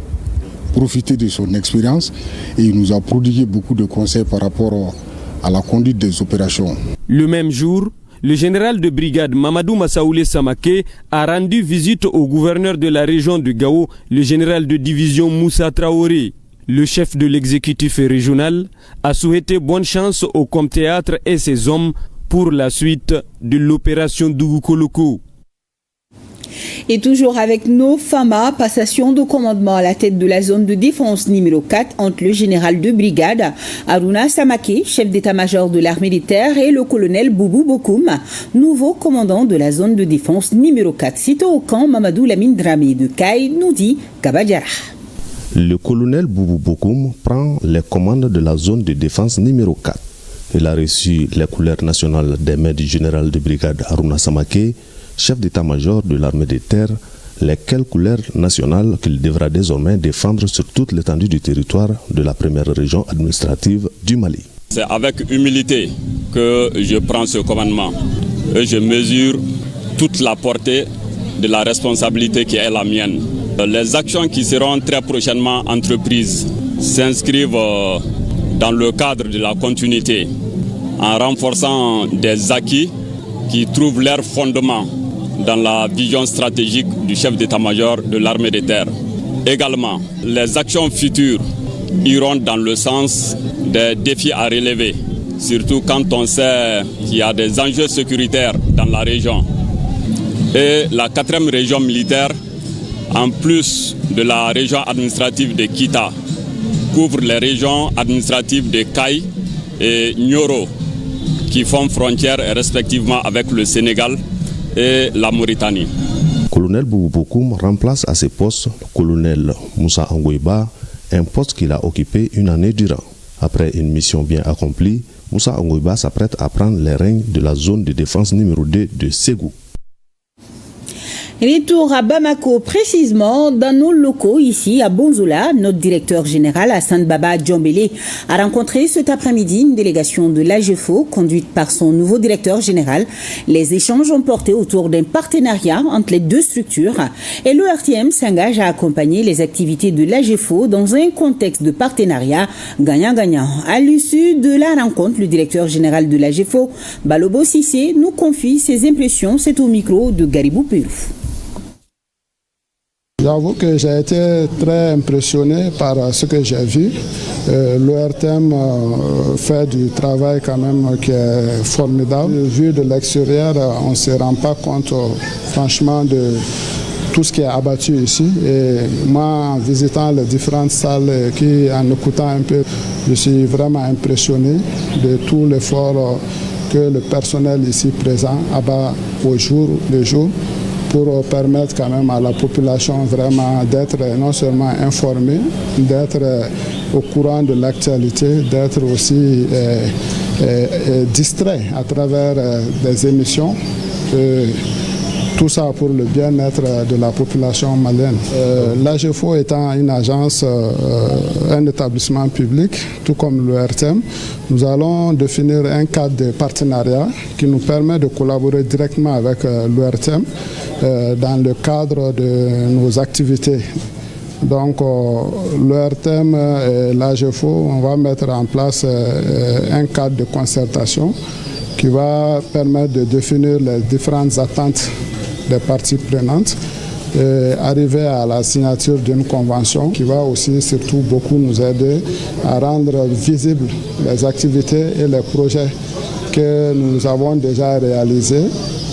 profiter de son expérience et il nous a prodigué beaucoup de conseils par rapport à la conduite des opérations. Le même jour, le général de brigade Mamadou Massaoulé Samaké a rendu visite au gouverneur de la région de Gao, le général de division Moussa Traoré. Le chef de l'exécutif régional a souhaité bonne chance au com-théâtre et ses hommes pour la suite de l'opération Dougoukoloko. Et toujours avec nos FAMA, passation de commandement à la tête de la zone de défense numéro 4 entre le général de brigade Aruna Samaké, chef d'état-major de l'armée de terre, et le colonel Boubou Bokoum, nouveau commandant de la zone de défense numéro 4. Cité au camp Mamadou Lamine Dramé de Kaï, nous dit Kabadjara. Le colonel Boubou Bokoum prend les commandes de la zone de défense numéro 4. Il a reçu les couleurs nationales des mains du général de brigade Aruna Samaké, chef d'état-major de l'armée de terre, lesquelles couleurs nationales qu'il devra désormais défendre sur toute l'étendue du territoire de la première région administrative du Mali. C'est avec humilité que je prends ce commandement et je mesure toute la portée de la responsabilité qui est la mienne. Les actions qui seront très prochainement entreprises s'inscrivent dans le cadre de la continuité en renforçant des acquis qui trouvent leur fondement dans la vision stratégique du chef d'état-major de l'armée de terre. Également, les actions futures iront dans le sens des défis à relever, surtout quand on sait qu'il y a des enjeux sécuritaires dans la région. Et la 4e région militaire, en plus de la région administrative de Kita, couvre les régions administratives de Kaï et Nioro, qui font frontière respectivement avec le Sénégal et la Mauritanie. Le colonel Boubou Bokoum remplace à ce poste le colonel Moussa Angoiba, un poste qu'il a occupé une année durant. Après une mission bien accomplie, Moussa Angoiba s'apprête à prendre les règnes de la zone de défense numéro 2 de Ségou. Retour à Bamako, précisément dans nos locaux ici à Bonzoula. Notre directeur général Hassan Baba Djombele a rencontré cet après-midi une délégation de l'AGEFO conduite par son nouveau directeur général. Les échanges ont porté autour d'un partenariat entre les deux structures et le RTM s'engage à accompagner les activités de l'AGEFO dans un contexte de partenariat gagnant-gagnant. À l'issue de la rencontre, le directeur général de l'AGEFO, Balobo Sissé, nous confie ses impressions. C'est au micro de Garibou Pérou. J'avoue que j'ai été très impressionné par ce que j'ai vu. L'ORTM fait du travail quand même qui est formidable. Vu de l'extérieur, on ne se rend pas compte franchement de tout ce qui est abattu ici. Et moi, en visitant les différentes salles, en écoutant un peu, je suis vraiment impressionné de tout l'effort que le personnel ici présent abat au jour le jour, pour permettre quand même à la population vraiment d'être non seulement informée, d'être au courant de l'actualité, d'être aussi distrait à travers des émissions. Tout ça pour le bien-être de la population malienne. L'AGEFO étant une agence, un établissement public, tout comme le RTM, nous allons définir un cadre de partenariat qui nous permet de collaborer directement avec le RTM dans le cadre de nos activités. Donc le RTM et l'AGEFO, on va mettre en place un cadre de concertation qui va permettre de définir les différentes attentes des parties prenantes et arriver à la signature d'une convention qui va aussi surtout beaucoup nous aider à rendre visibles les activités et les projets que nous avons déjà réalisés,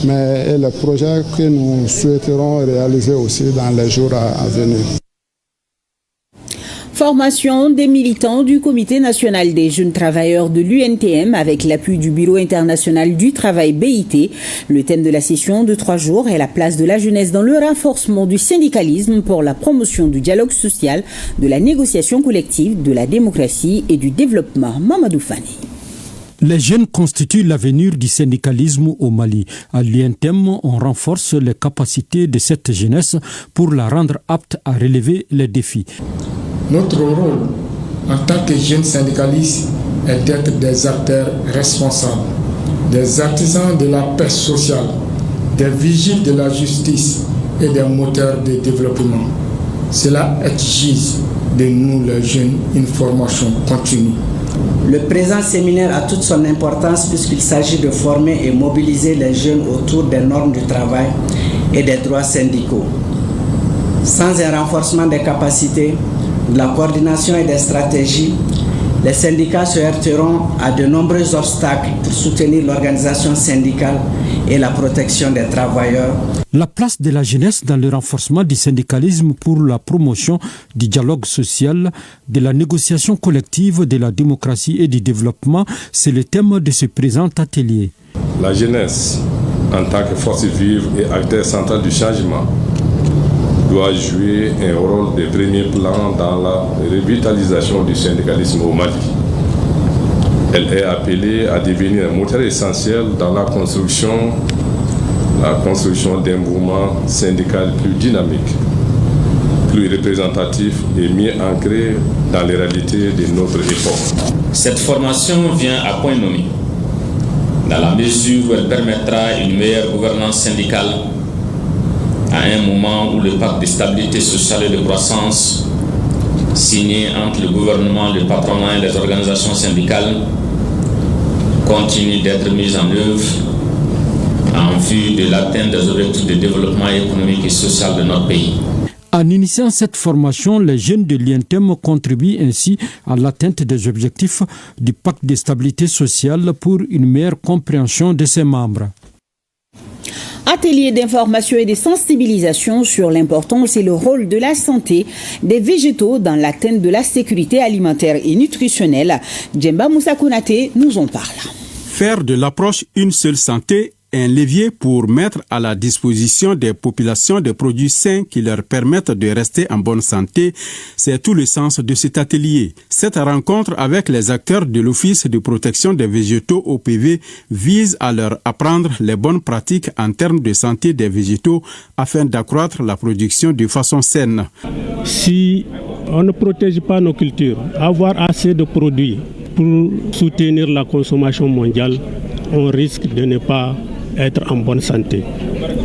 mais et les projets que nous souhaiterons réaliser aussi dans les jours à venir. Formation des militants du Comité national des jeunes travailleurs de l'UNTM avec l'appui du Bureau international du travail BIT. Le thème de la session de 3 jours est la place de la jeunesse dans le renforcement du syndicalisme pour la promotion du dialogue social, de la négociation collective, de la démocratie et du développement. Mamadou Fani. Les jeunes constituent l'avenir du syndicalisme au Mali. À l'UNTM, on renforce les capacités de cette jeunesse pour la rendre apte à relever les défis. Notre rôle en tant que jeunes syndicalistes est d'être des acteurs responsables, des artisans de la paix sociale, des vigiles de la justice et des moteurs de développement. Cela exige de nous les jeunes une formation continue. Le présent séminaire a toute son importance puisqu'il s'agit de former et mobiliser les jeunes autour des normes du travail et des droits syndicaux. Sans un renforcement des capacités, de la coordination et des stratégies, les syndicats se heurteront à de nombreux obstacles pour soutenir l'organisation syndicale et la protection des travailleurs. La place de la jeunesse dans le renforcement du syndicalisme pour la promotion du dialogue social, de la négociation collective, de la démocratie et du développement, c'est le thème de ce présent atelier. La jeunesse, en tant que force vive et acteur central du changement, doit jouer un rôle de premier plan dans la revitalisation du syndicalisme au Mali. Elle est appelée à devenir un moteur essentiel dans la construction, la construction d'un mouvement syndical plus dynamique, plus représentatif et mieux ancré dans les réalités de notre époque. Cette formation vient à point nommé, dans la mesure où elle permettra une meilleure gouvernance syndicale à un moment où le pacte de stabilité sociale et de croissance signé entre le gouvernement, le patronat et les organisations syndicales continue d'être mis en œuvre en vue de l'atteinte des objectifs de développement économique et social de notre pays. En initiant cette formation, les jeunes de l'INTEM contribuent ainsi à l'atteinte des objectifs du pacte de stabilité sociale pour une meilleure compréhension de ses membres. Atelier d'information et de sensibilisation sur l'importance et le rôle de la santé des végétaux dans l'atteinte de la sécurité alimentaire et nutritionnelle. Djemba Moussa Konaté nous en parle. Faire de l'approche une seule santé un levier pour mettre à la disposition des populations des produits sains qui leur permettent de rester en bonne santé, c'est tout le sens de cet atelier. Cette rencontre avec les acteurs de l'Office de protection des végétaux OPV vise à leur apprendre les bonnes pratiques en termes de santé des végétaux afin d'accroître la production de façon saine. Si on ne protège pas nos cultures, avoir assez de produits pour soutenir la consommation mondiale, on risque de ne pas être en bonne santé.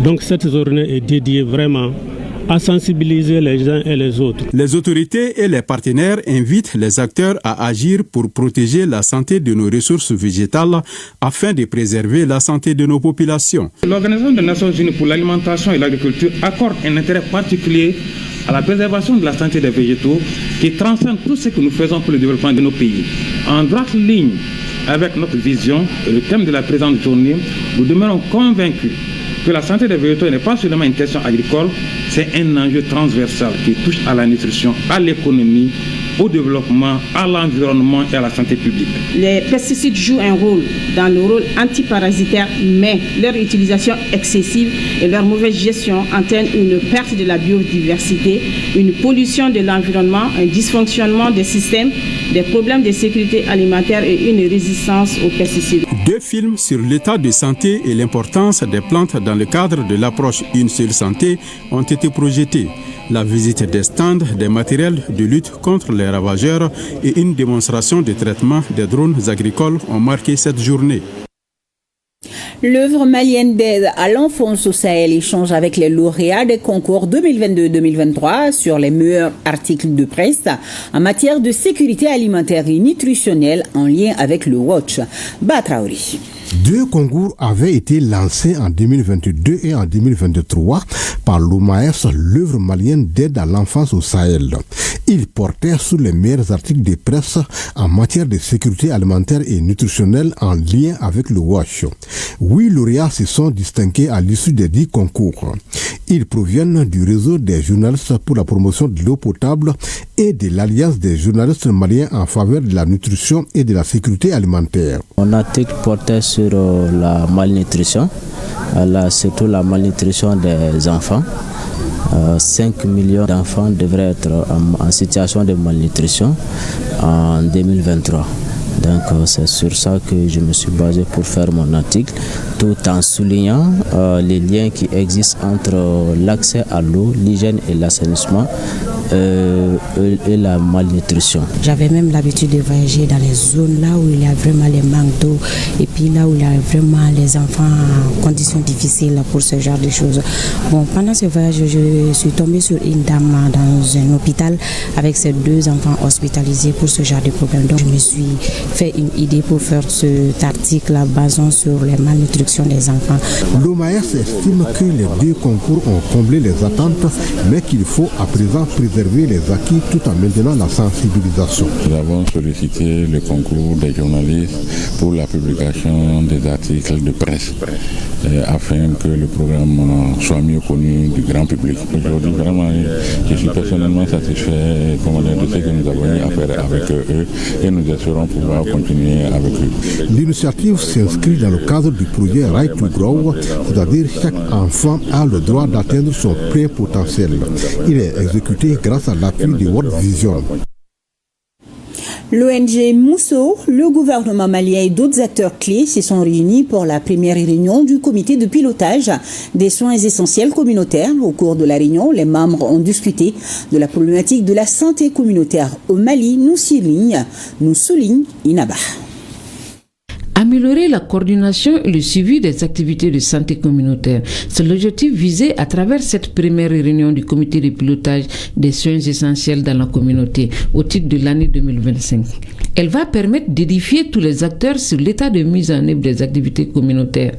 Donc cette journée est dédiée vraiment à sensibiliser les uns et les autres. Les autorités et les partenaires invitent les acteurs à agir pour protéger la santé de nos ressources végétales afin de préserver la santé de nos populations. L'Organisation des Nations Unies pour l'alimentation et l'agriculture accorde un intérêt particulier à la préservation de la santé des végétaux qui transcende tout ce que nous faisons pour le développement de nos pays. En droite ligne avec notre vision et le thème de la présente journée, nous demeurons convaincus que la santé des végétaux n'est pas seulement une question agricole, c'est un enjeu transversal qui touche à la nutrition, à l'économie, au développement, à l'environnement et à la santé publique. Les pesticides jouent un rôle dans le rôle antiparasitaire, mais leur utilisation excessive et leur mauvaise gestion entraînent une perte de la biodiversité, une pollution de l'environnement, un dysfonctionnement des systèmes, des problèmes de sécurité alimentaire et une résistance aux pesticides. 2 films sur l'état de santé et l'importance des plantes dans le cadre de l'approche Une seule santé ont été projetés. La visite des stands, des matériels de lutte contre les ravageurs et une démonstration de traitement des drones agricoles ont marqué cette journée. L'œuvre malienne d'aide à l'enfance au Sahel échange avec les lauréats des concours 2022-2023 sur les meilleurs articles de presse en matière de sécurité alimentaire et nutritionnelle en lien avec le Watch. Batraouri. 2 concours avaient été lancés en 2022 et en 2023 par l'OMAS, l'œuvre malienne d'aide à l'enfance au Sahel. Ils portaient sur les meilleurs articles de presse en matière de sécurité alimentaire et nutritionnelle en lien avec le WASH. 8 lauréats se sont distingués à l'issue des 10 concours. Ils proviennent du réseau des journalistes pour la promotion de l'eau potable et de l'Alliance des journalistes maliens en faveur de la nutrition et de la sécurité alimentaire. Mon article portait sur la malnutrition, surtout la malnutrition des enfants. 5 millions d'enfants devraient être en situation de malnutrition en 2023. Donc c'est sur ça que je me suis basé pour faire mon article, tout en soulignant les liens qui existent entre l'accès à l'eau, l'hygiène et l'assainissement et la malnutrition. J'avais même l'habitude de voyager dans les zones là où il y a vraiment les manques d'eau et puis là où il y a vraiment les enfants en conditions difficiles pour ce genre de choses. Bon, pendant ce voyage, je suis tombée sur une dame dans un hôpital avec ses 2 enfants hospitalisés pour ce genre de problème. Donc je me suis fait une idée pour faire cet article basant sur les malnutritions des enfants. L'OMAS estime que les 2 concours ont comblé les attentes, mais qu'il faut à présent préserver les acquis tout en maintenant la sensibilisation. Nous avons sollicité le concours des journalistes pour la publication des articles de presse afin que le programme soit mieux connu du grand public. Aujourd'hui, vraiment, je suis personnellement satisfait de ce que nous avons eu à faire avec eux et nous espérons pouvoir continuer avec eux. L'initiative s'inscrit dans le cadre du projet Right to Grow, c'est-à-dire chaque enfant a le droit d'atteindre son plein potentiel. Il est exécuté grâce à l'appui de World Vision. L'ONG Mousso, le gouvernement malien et d'autres acteurs clés se sont réunis pour la première réunion du comité de pilotage des soins essentiels communautaires. Au cours de la réunion, les membres ont discuté de la problématique de la santé communautaire au Mali, nous souligne Inaba. Améliorer la coordination et le suivi des activités de santé communautaire. C'est l'objectif visé à travers cette première réunion du comité de pilotage des soins essentiels dans la communauté au titre de l'année 2025. Elle va permettre d'édifier tous les acteurs sur l'état de mise en œuvre des activités communautaires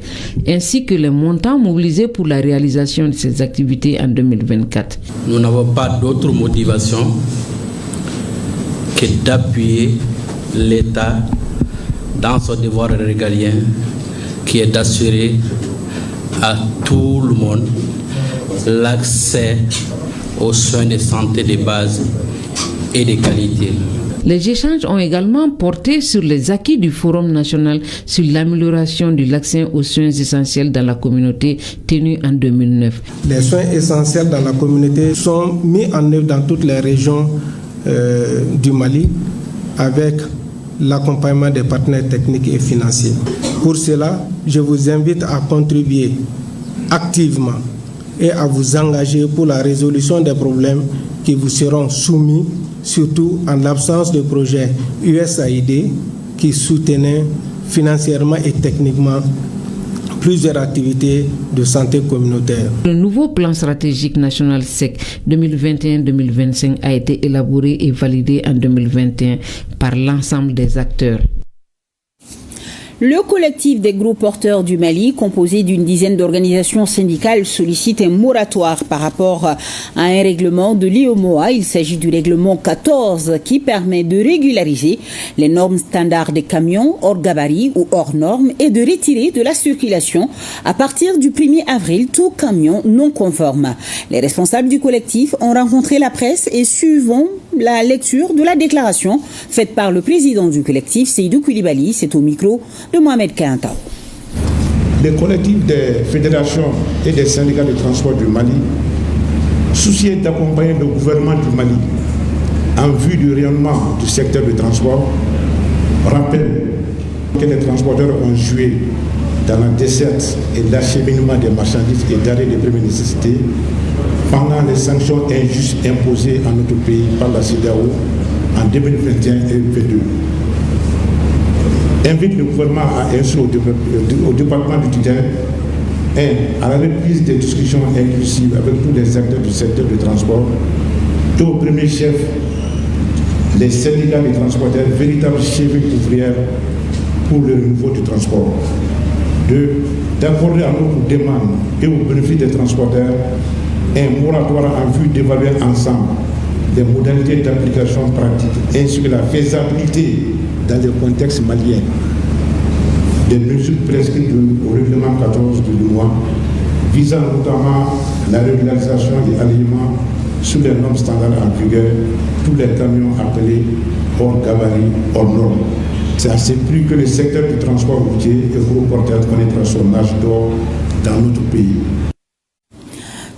ainsi que les montants mobilisés pour la réalisation de ces activités en 2024. Nous n'avons pas d'autre motivation que d'appuyer l'État dans son devoir régalien qui est d'assurer à tout le monde l'accès aux soins de santé de base et de qualité. Les échanges ont également porté sur les acquis du Forum national sur l'amélioration de l'accès aux soins essentiels dans la communauté tenu en 2009. Les soins essentiels dans la communauté sont mis en œuvre dans toutes les régions du Mali avec l'accompagnement des partenaires techniques et financiers. Pour cela, je vous invite à contribuer activement et à vous engager pour la résolution des problèmes qui vous seront soumis, surtout en l'absence de projets USAID qui soutenaient financièrement et techniquement plusieurs activités de santé communautaire. Le nouveau plan stratégique national SEC 2021-2025 a été élaboré et validé en 2021 par l'ensemble des acteurs. Le collectif des gros porteurs du Mali, composé d'une dizaine d'organisations syndicales, sollicite un moratoire par rapport à un règlement de l'IOMOA. Il s'agit du règlement 14 qui permet de régulariser les normes standards des camions hors gabarit ou hors normes et de retirer de la circulation à partir du 1er avril tout camion non conforme. Les responsables du collectif ont rencontré la presse et suivant la lecture de la déclaration faite par le président du collectif, Seydou Koulibaly, c'est au micro de Mohamed Kantao. Le collectif des fédérations et des syndicats de transport du Mali, soucieux d'accompagner le gouvernement du Mali en vue du rayonnement du secteur du transport, rappelle que les transporteurs ont joué dans la desserte et l'acheminement des marchandises et d'arrêt de première nécessité pendant les sanctions injustes imposées à notre pays par la CEDEAO en 2021 et 2022. Invite le gouvernement à instruire au département du terrain à la reprise des discussions inclusives avec tous les acteurs du secteur du transport et au premier chef les syndicats des transporteurs, véritables chefs ouvrières pour le renouveau du transport. D'accorder à notre demande et au bénéfice des transporteurs un moratoire en vue d'évaluer ensemble les modalités d'application pratique ainsi que la faisabilité dans le contexte malien des mesures prescrites au règlement 14 du mois visant notamment la régularisation et l'alignement sur les normes standards en vigueur tous les camions appelés hors gabarit, hors normes. C'est à ce prix que le secteur du transport routier et gros porteur connaîtra son âge d'or dans notre pays.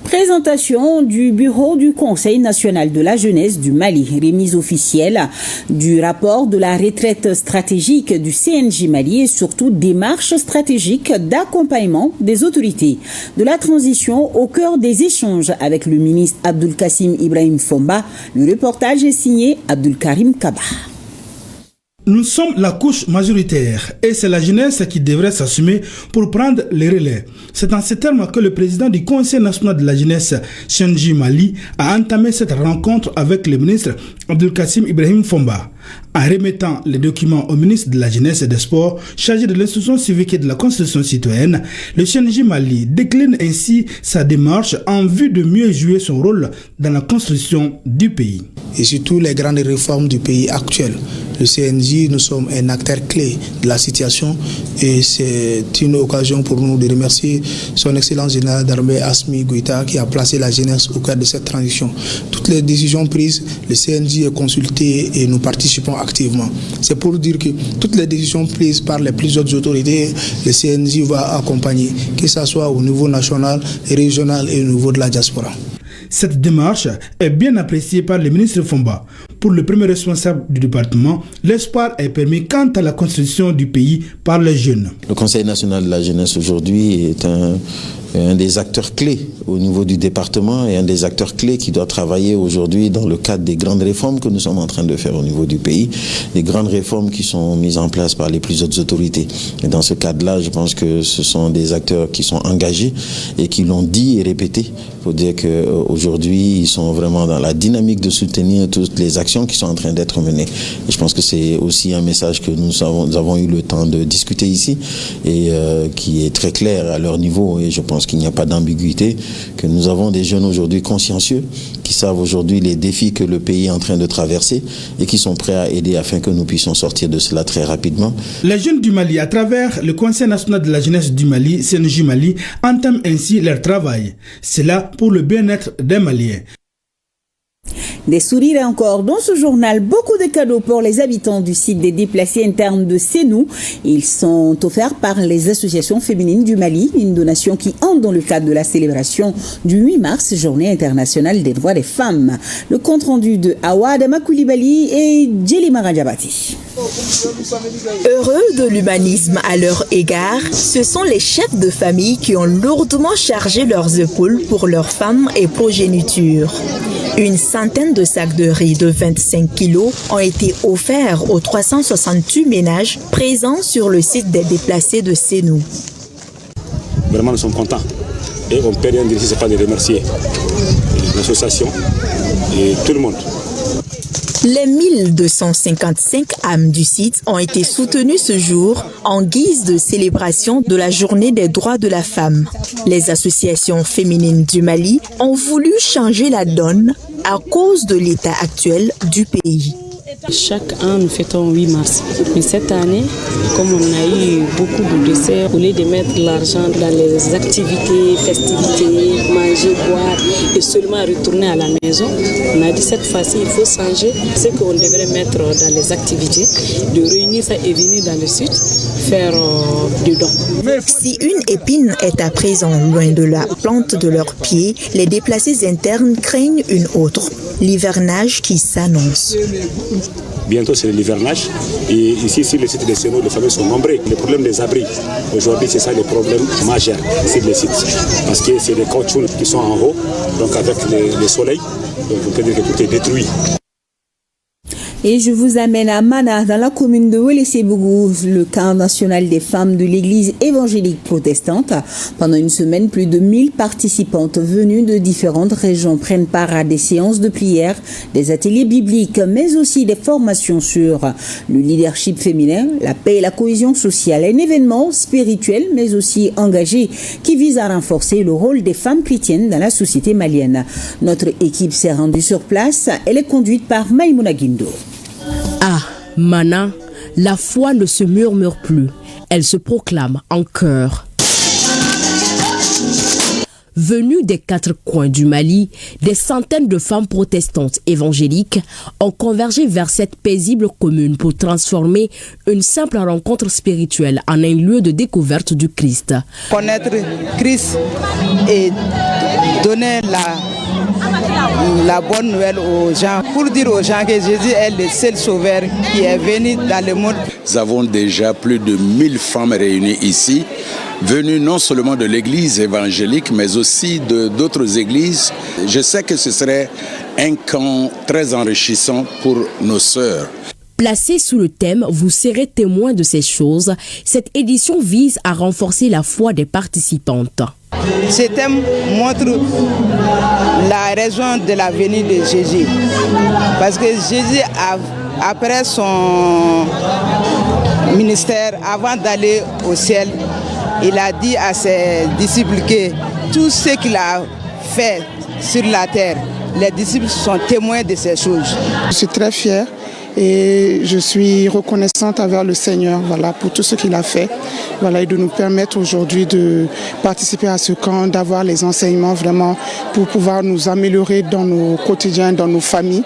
Présentation du bureau du Conseil national de la jeunesse du Mali, remise officielle du rapport de la retraite stratégique du CNJ Mali et surtout démarche stratégique d'accompagnement des autorités de la transition au cœur des échanges avec le ministre Abdul Kassim Ibrahim Fomba. Le reportage est signé Abdul Karim Kaba. Nous sommes la couche majoritaire et c'est la jeunesse qui devrait s'assumer pour prendre les relais. C'est en ces termes que le président du Conseil national de la jeunesse, CNJ Mali, a entamé cette rencontre avec le ministre Abdul Kassim Ibrahim Fomba. En remettant les documents au ministre de la Jeunesse et des Sports, chargé de l'instruction civique et de la Constitution citoyenne, le CNJ Mali décline ainsi sa démarche en vue de mieux jouer son rôle dans la construction du pays. Et surtout les grandes réformes du pays actuel. Le CNJ, nous sommes un acteur clé de la situation et c'est une occasion pour nous de remercier son Excellence générale d'armée Assimi Goïta qui a placé la jeunesse au cœur de cette transition. Toutes les décisions prises, le CNJ est consulté et nous participons activement. C'est pour dire que toutes les décisions prises par les plus hautes autorités, le CNJ va accompagner, que ce soit au niveau national, régional et au niveau de la diaspora. Cette démarche est bien appréciée par le ministre Fomba. Pour le premier responsable du département, l'espoir est permis quant à la construction du pays par les jeunes. Le Conseil national de la jeunesse aujourd'hui est un des acteurs clés au niveau du département et un des acteurs clés qui doit travailler aujourd'hui dans le cadre des grandes réformes que nous sommes en train de faire au niveau du pays, des grandes réformes qui sont mises en place par les plus hautes autorités. Et dans ce cadre-là, je pense que ce sont des acteurs qui sont engagés et qui l'ont dit et répété pour dire qu'aujourd'hui, ils sont vraiment dans la dynamique de soutenir toutes les actions qui sont en train d'être menées. Et je pense que c'est aussi un message que nous avons eu le temps de discuter ici et qui est très clair à leur niveau. Et je pense qu'il n'y a pas d'ambiguïté, que nous avons des jeunes aujourd'hui consciencieux qui savent aujourd'hui les défis que le pays est en train de traverser et qui sont prêts à aider afin que nous puissions sortir de cela très rapidement. Les jeunes du Mali, à travers le Conseil national de la jeunesse du Mali, CNJ Mali, entament ainsi leur travail. C'est là pour le bien-être des Maliens. Des sourires encore dans ce journal, beaucoup de cadeaux pour les habitants du site des déplacés internes de Sénou. Ils sont offerts par les associations féminines du Mali, une donation qui entre dans le cadre de la célébration du 8 mars, journée internationale des droits des femmes. Le compte rendu de Awad Makoulibaly et Djelima Rajabati. Heureux de l'humanisme à leur égard, ce sont les chefs de famille qui ont lourdement chargé leurs épaules pour leurs femmes et progéniture. Une centaine de sacs de riz de 25 kilos ont été offerts aux 368 ménages présents sur le site des déplacés de Sénou. Vraiment, nous sommes contents. Et on ne peut rien dire si ce n'est pas de remercier l'association et tout le monde. Les 1255 âmes du site ont été soutenues ce jour en guise de célébration de la journée des droits de la femme. Les associations féminines du Mali ont voulu changer la donne à cause de l'état actuel du pays. Chaque an, nous fêtons 8 mars. Mais cette année, comme on a eu beaucoup de décès, au lieu de mettre l'argent dans les activités, festivités, manger, boire et seulement retourner à la maison, on a dit cette fois-ci, il faut changer ce qu'on devrait mettre dans les activités, de réunir ça et venir dans le sud, faire des dons. Si une épine est à présent loin de la plante de leurs pieds, les déplacés internes craignent une autre, l'hivernage qui s'annonce. Bientôt, c'est l'hivernage. Et ici, sur le site de Sénou, les familles sont nombreuses. Le problème des abris, aujourd'hui, c'est ça le problème majeur sur le site. Parce que c'est des caoutchoucs qui sont en haut, donc avec le soleil, donc on peut dire que tout est détruit. Et je vous amène à Mana, dans la commune de Wélé-Sébougou, le camp national des femmes de l'église évangélique protestante. Pendant une semaine, plus de 1000 participantes venues de différentes régions prennent part à des séances de prière, des ateliers bibliques, mais aussi des formations sur le leadership féminin, la paix et la cohésion sociale. Un événement spirituel, mais aussi engagé, qui vise à renforcer le rôle des femmes chrétiennes dans la société malienne. Notre équipe s'est rendue sur place. Elle est conduite par Maïmouna Guindo. À Mana, la foi ne se murmure plus, elle se proclame en chœur. Venues des 4 coins du Mali, des centaines de femmes protestantes évangéliques ont convergé vers cette paisible commune pour transformer une simple rencontre spirituelle en un lieu de découverte du Christ. Connaître Christ et donner la bonne nouvelle aux gens, pour dire aux gens que Jésus est le seul sauveur qui est venu dans le monde. Nous avons déjà plus de 1000 femmes réunies ici, venues non seulement de l'église évangélique, mais aussi d'autres églises. Je sais que ce serait un camp très enrichissant pour nos sœurs. Placée sous le thème « Vous serez témoins de ces choses », cette édition vise à renforcer la foi des participantes. Ce thème montre la raison de la venue de Jésus. Parce que Jésus, après son ministère, avant d'aller au ciel, il a dit à ses disciples que tout ce qu'il a fait sur la terre, les disciples sont témoins de ces choses. Je suis très fière et je suis reconnaissante envers le Seigneur, pour tout ce qu'il a fait, et de nous permettre aujourd'hui de participer à ce camp, d'avoir les enseignements vraiment pour pouvoir nous améliorer dans nos quotidiens, dans nos familles.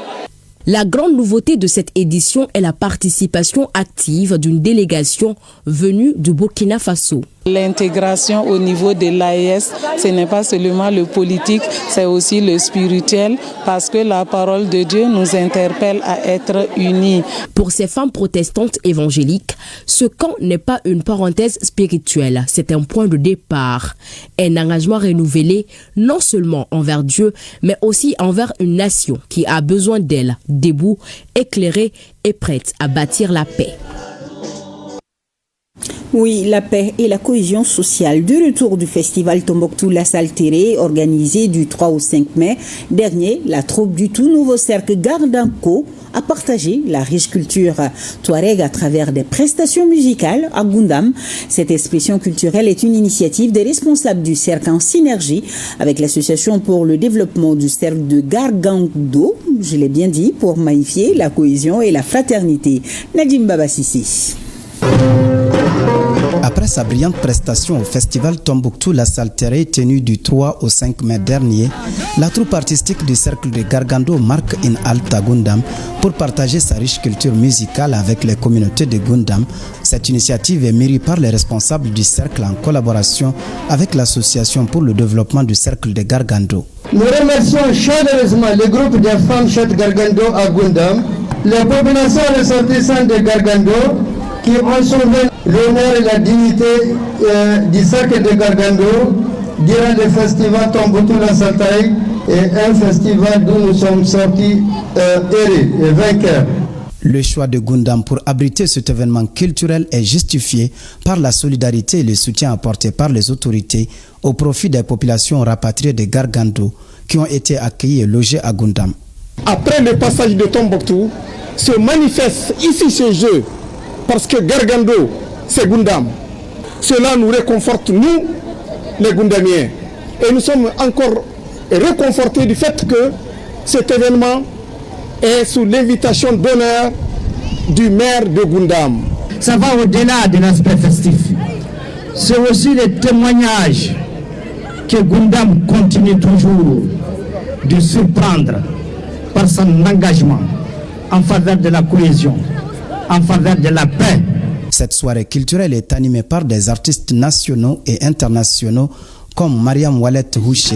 La grande nouveauté de cette édition est la participation active d'une délégation venue du Burkina Faso. L'intégration au niveau de l'AES, ce n'est pas seulement le politique, c'est aussi le spirituel, parce que la parole de Dieu nous interpelle à être unis. Pour ces femmes protestantes évangéliques, ce camp n'est pas une parenthèse spirituelle, c'est un point de départ. Un engagement renouvelé, non seulement envers Dieu, mais aussi envers une nation qui a besoin d'elle, debout, éclairée et prête à bâtir la paix. Oui, la paix et la cohésion sociale. De retour du festival Tombouctou La Saltéré, organisé du 3 au 5 mai dernier, la troupe du tout nouveau cercle Gardanko a partagé la riche culture touareg à travers des prestations musicales à Goundam. Cette expression culturelle est une initiative des responsables du cercle en synergie avec l'association pour le développement du cercle de Gargando, je l'ai bien dit, pour magnifier la cohésion et la fraternité. Nadim Baba Sissi. Après sa brillante prestation au festival Tombouctou La Saltéré tenu du 3 au 5 mai dernier, la troupe artistique du cercle de Gargando marque une halte à Goundam pour partager sa riche culture musicale avec les communautés de Goundam. Cette initiative est mûrie par les responsables du cercle en collaboration avec l'association pour le développement du cercle de Gargando. Nous remercions chaleureusement le groupe des femmes Chat Gargando à Goundam, les populations ressortissantes de Gargando qui ont sauvé l'honneur et la dignité du cercle de Gargando durant le festival Tombouctou La Saltéré et un festival d'où nous sommes sortis heureux et vainqueurs. Le choix de Goundam pour abriter cet événement culturel est justifié par la solidarité et le soutien apporté par les autorités au profit des populations rapatriées de Gargando qui ont été accueillies et logées à Goundam. Après le passage de Tombouctou, se manifeste ici ce jeu parce que Gargando, c'est Goundam. Cela nous réconforte, nous, les Goundamiens. Et nous sommes encore réconfortés du fait que cet événement est sous l'invitation d'honneur du maire de Goundam. Ça va au-delà de l'aspect festif. C'est aussi le témoignage que Goundam continue toujours de surprendre par son engagement en faveur de la cohésion, en faveur de la paix. Cette soirée culturelle est animée par des artistes nationaux et internationaux comme Mariam Wallet Houché,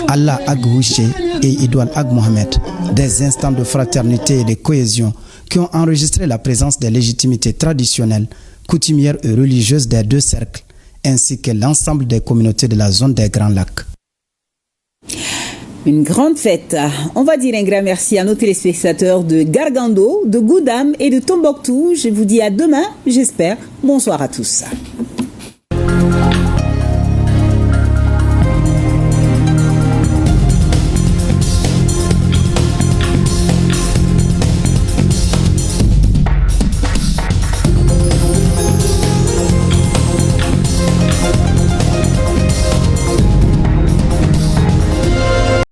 Allah Ag Houché et Idoual Ag Mohamed. Des instants de fraternité et de cohésion qui ont enregistré la présence des légitimités traditionnelles, coutumières et religieuses des deux cercles, ainsi que l'ensemble des communautés de la zone des Grands Lacs. Une grande fête. On va dire un grand merci à nos téléspectateurs de Gargando, de Goundam et de Tombouctou. Je vous dis à demain, j'espère. Bonsoir à tous.